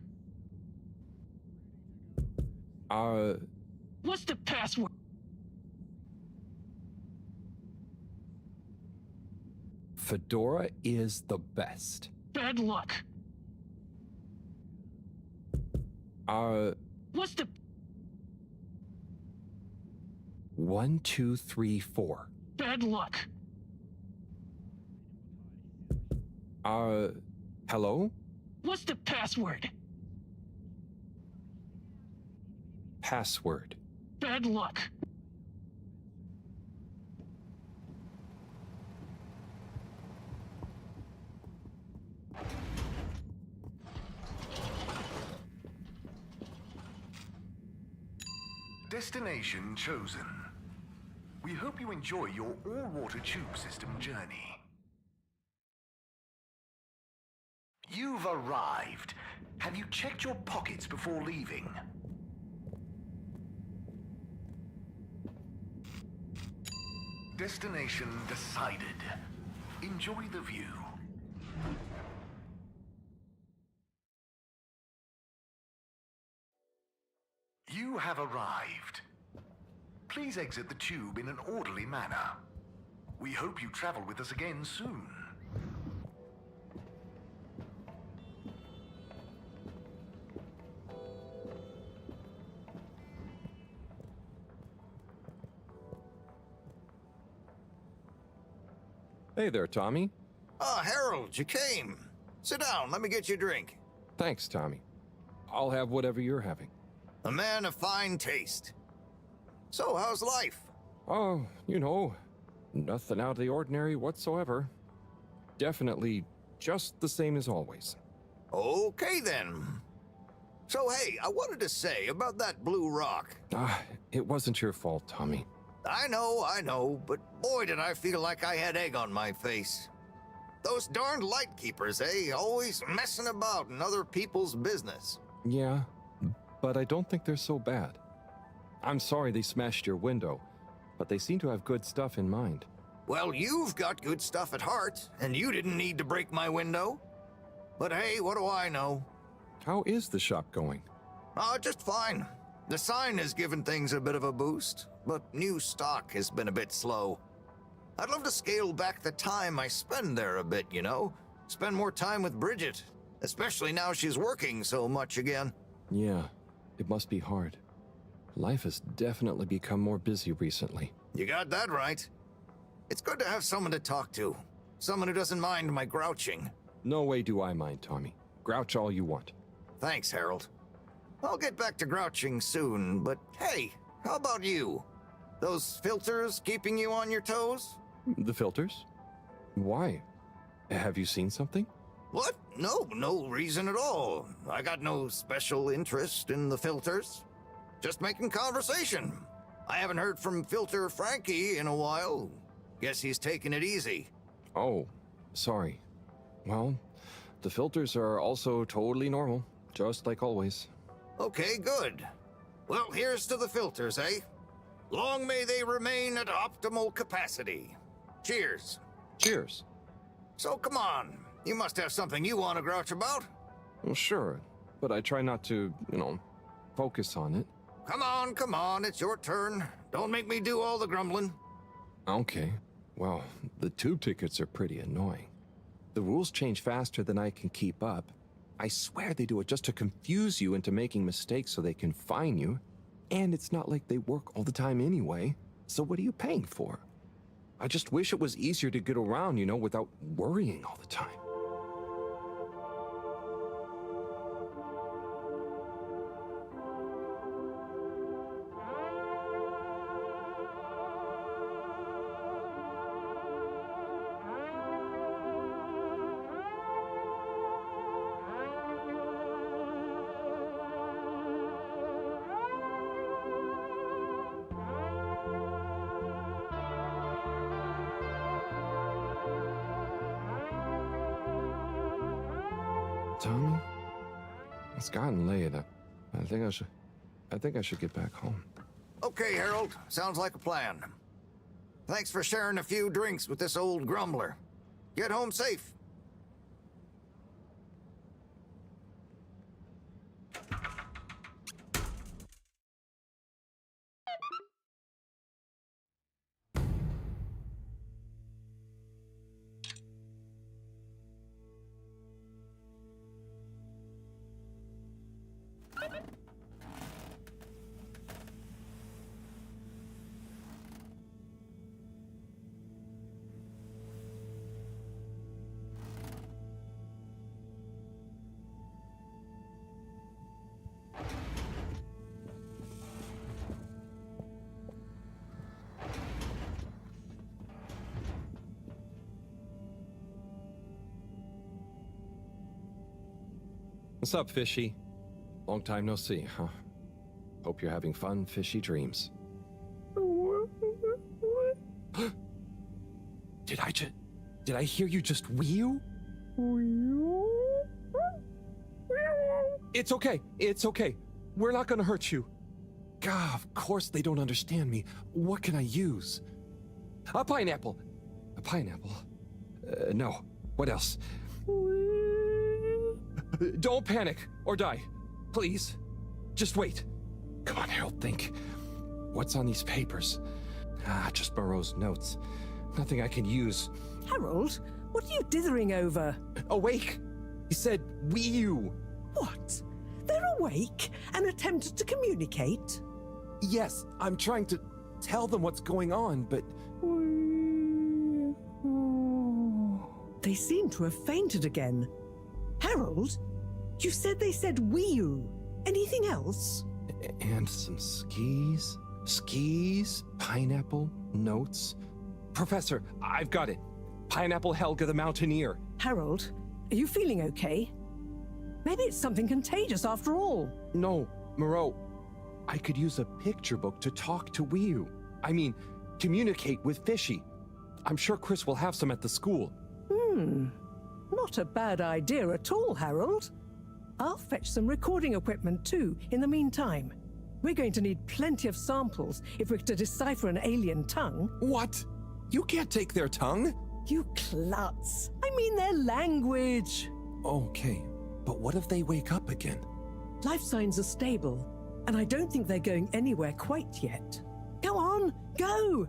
What's the password? Fedora is the best. Bad luck. What's the... 1, 2, 3, 4. Bad luck. Hello? What's the password? Password. Bad luck. Destination chosen. We hope you enjoy your all-water tube system journey. You've arrived. Have you checked your pockets before leaving? Destination decided. Enjoy the view. You have arrived. Please exit the tube in an orderly manner. We hope you travel with us again soon. Hey there, Tommy. Ah, Harold, you came. Sit down, let me get you a drink. Thanks, Tommy. I'll have whatever you're having. A man of fine taste. So, how's life? Oh, nothing out of the ordinary whatsoever. Definitely just the same as always. Okay, then. So, hey, I wanted to say about that blue rock. It wasn't your fault, Tommy. I know, but boy did I feel like I had egg on my face. Those darned lightkeepers, eh? Always messing about in other people's business. Yeah, but I don't think they're so bad. I'm sorry they smashed your window, but they seem to have good stuff in mind. Well, you've got good stuff at heart, and you didn't need to break my window. But hey, what do I know? How is the shop going? Just fine. The sign has given things a bit of a boost, but new stock has been a bit slow. I'd love to scale back the time I spend there a bit, Spend more time with Bridget, especially now she's working so much again. Yeah, it must be hard. Life has definitely become more busy recently. You got that right. It's good to have someone to talk to. Someone who doesn't mind my grouching. No way do I mind, Tommy. Grouch all you want. Thanks, Harold. I'll get back to grouching soon, but hey, how about you? Those filters keeping you on your toes? The filters? Why? Have you seen something? What? No reason at all. I got no special interest in the filters. Just making conversation. I haven't heard from Filter Frankie in a while. Guess he's taking it easy. Oh, Sorry. Well, the filters are also totally normal, just like always. Okay, good. Well, here's to the filters, eh? Long may they remain at optimal capacity. Cheers. Cheers. So come on, you must have something you want to grouch about. Well, sure, but I try not to, focus on it. Come on, it's your turn. Don't make me do all the grumbling. Okay. Well, the tube tickets are pretty annoying. The rules change faster than I can keep up. I swear they do it just to confuse you into making mistakes so they can fine you. And it's not like they work all the time anyway, so what are you paying for? I just wish it was easier to get around, without worrying all the time. Tommy? It's gotten late. I think I should get back home. Okay, Harold. Sounds like a plan. Thanks for sharing a few drinks with this old grumbler. Get home safe. What's up, Fishy? Long time no see, huh? Hope you're having fun, fishy dreams. Did I hear you just wee-oo? It's okay. We're not gonna hurt you. God, of course they don't understand me. What can I use? A pineapple. No. What else? Don't panic or die. Please. Just wait. Come on, Harold, think. What's on these papers? Just Moreau's notes. Nothing I can use. Harold, what are you dithering over? Awake! He said, wee-oo. What? They're awake and attempted to communicate? Yes, I'm trying to tell them what's going on, but... They seem to have fainted again. Harold, you said they said wee-oo. Anything else? And some skis? Skis? Pineapple? Notes? Professor, I've got it. Pineapple Helga the Mountaineer. Harold, are you feeling okay? Maybe it's something contagious after all. No, Moreau. I could use a picture book to talk to Wii-oo. I mean, communicate with Fishy. I'm sure Chris will have some at the school. Not a bad idea at all, Harold. I'll fetch some recording equipment too, in the meantime. We're going to need plenty of samples if we're to decipher an alien tongue. What? You can't take their tongue? You klutz. I mean their language. Okay, but what if they wake up again? Life signs are stable, and I don't think they're going anywhere quite yet. Go on, go!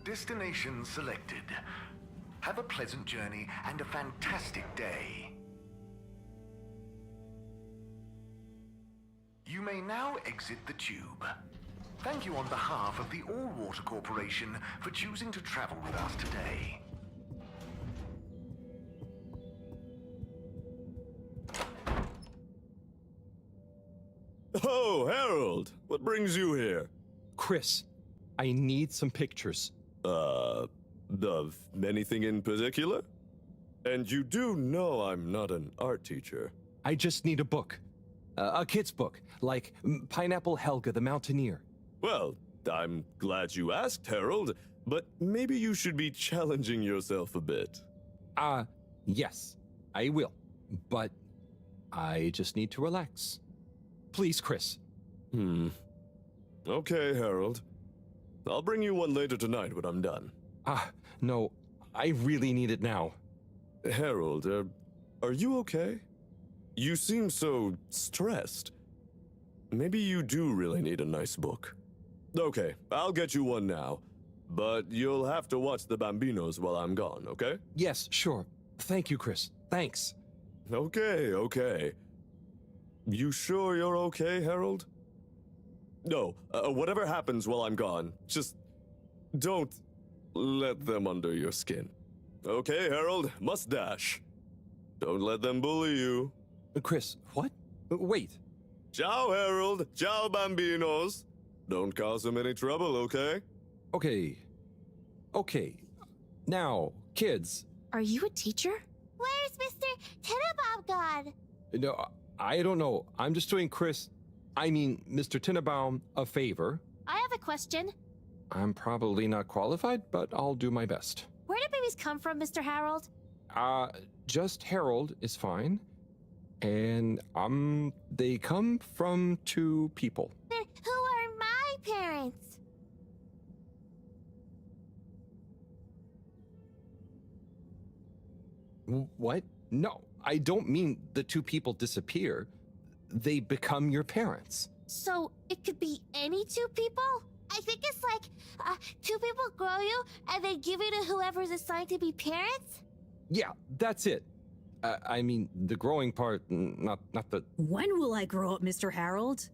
Destination selected. Have a pleasant journey and a fantastic day. You may now exit the tube. Thank you on behalf of the All-Water Corporation for choosing to travel with us today. Oh, Harold! What brings you here? Chris, I need some pictures. Of anything in particular? And you do know I'm not an art teacher. I just need a book. A kid's book, like Pineapple Helga the Mountaineer. Well, I'm glad you asked, Harold, but maybe you should be challenging yourself a bit. Yes, I will. But I just need to relax. Please, Chris. Okay, Harold. I'll bring you one later tonight when I'm done. No, I really need it now. Harold, are you okay? You seem so stressed. Maybe you do really need a nice book. Okay, I'll get you one now. But you'll have to watch the Bambinos while I'm gone, okay? Yes, sure. Thank you, Chris. Thanks. Okay. You sure you're okay, Harold? No, whatever happens while I'm gone, just don't let them under your skin. Okay, Harold, must dash. Don't let them bully you. Chris, what? Wait. Ciao, Harold. Ciao, Bambinos. Don't cause them any trouble, okay? Okay. Now, kids. Are you a teacher? Where's Mr. Tinnabaum gone? No, I don't know. I'm just doing Mr. Tinnabaum, a favor. I have a question. I'm probably not qualified, but I'll do my best. Where do babies come from, Mr. Harold? Just Harold is fine. And, they come from 2 people. Then who are my parents? What? No, I don't mean the 2 people disappear. They become your parents. So it could be any 2 people? I think it's like 2 people grow you and they give you to whoever's assigned to be parents? Yeah, that's it. The growing part, not the... When will I grow up, Mr. Harold?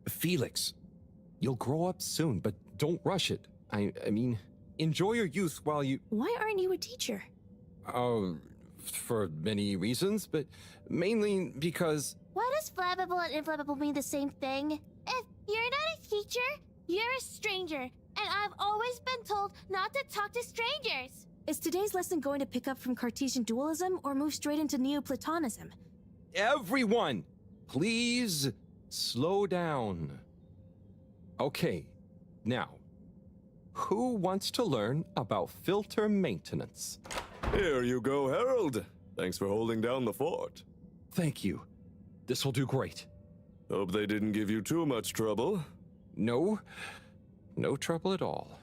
Felix, you'll grow up soon, but don't rush it. I mean, enjoy your youth while you... Why aren't you a teacher? For many reasons, but mainly because... Why does flammable and inflammable mean the same thing? If you're not a teacher, you're a stranger, and I've always been told not to talk to strangers. Is today's lesson going to pick up from Cartesian dualism or move straight into Neoplatonism? Everyone, please slow down. Okay, now, who wants to learn about filter maintenance? Here you go, Harold. Thanks for holding down the fort. Thank you. This will do great. Hope they didn't give you too much trouble. No trouble at all.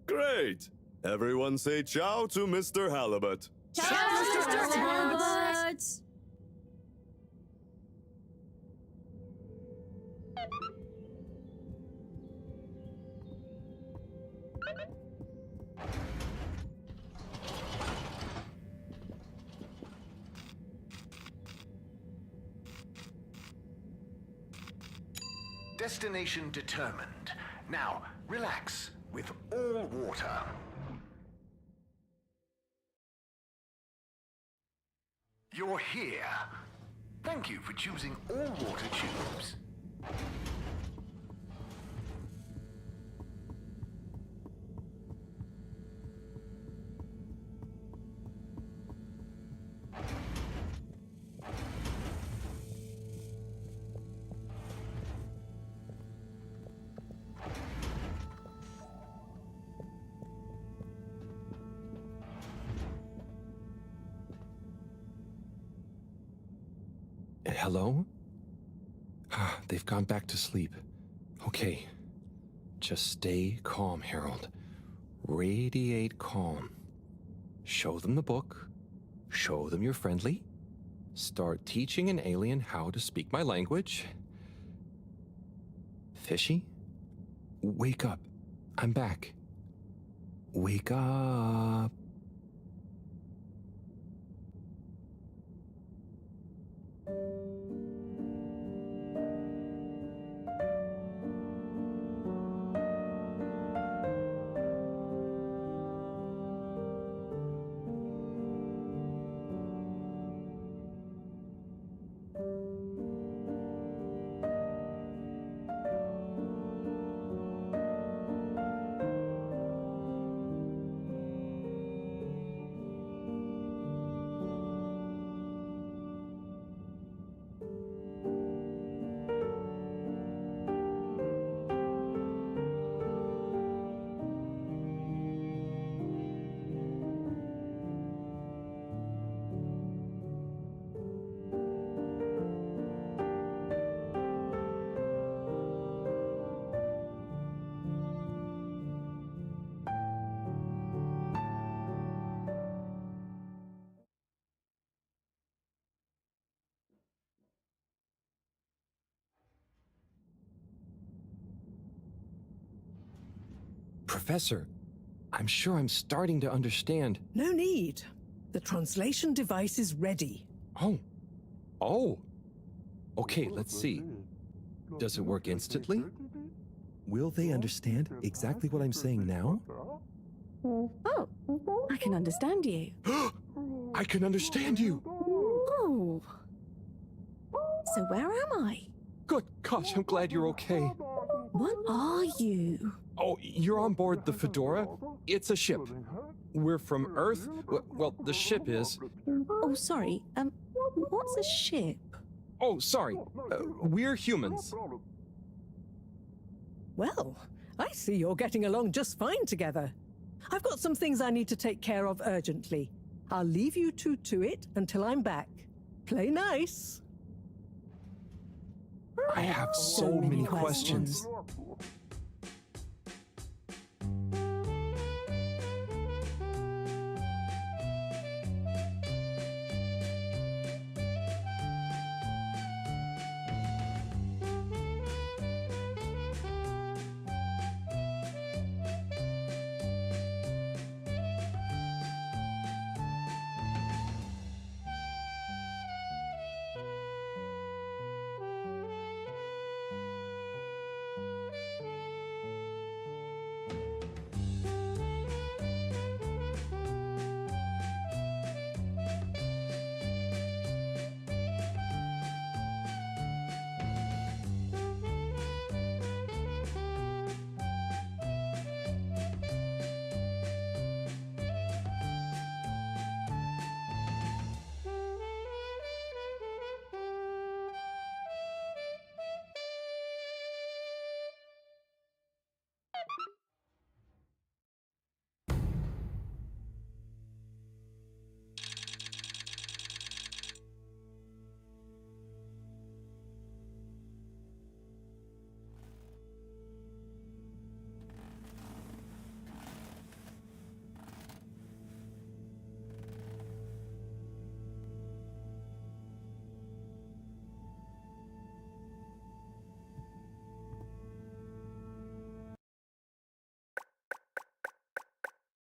Great! Everyone say ciao to Mr. Halibut. Ciao, Mr. Halibut! Destination determined. Now, relax with all water. You're here. Thank you for choosing all water tubes. Hello? They've gone back to sleep. Okay. Just stay calm, Harold. Radiate calm. Show them the book. Show them you're friendly. Start teaching an alien how to speak my language. Fishy? Wake up. I'm back. Wake up. Professor, I'm sure I'm starting to understand. No need. The translation device is ready. Oh. Oh. Okay, let's see. Does it work instantly? Will they understand exactly what I'm saying now? Oh, I can understand you. I can understand you! Oh. So where am I? Good gosh, I'm glad you're okay. What are you? Oh, you're on board the Fedora? It's a ship. We're from Earth. Well, the ship is. Oh, sorry. What's a ship? Oh, sorry. We're humans. Well, I see you're getting along just fine together. I've got some things I need to take care of urgently. I'll leave you two to it until I'm back. Play nice. I have so many questions.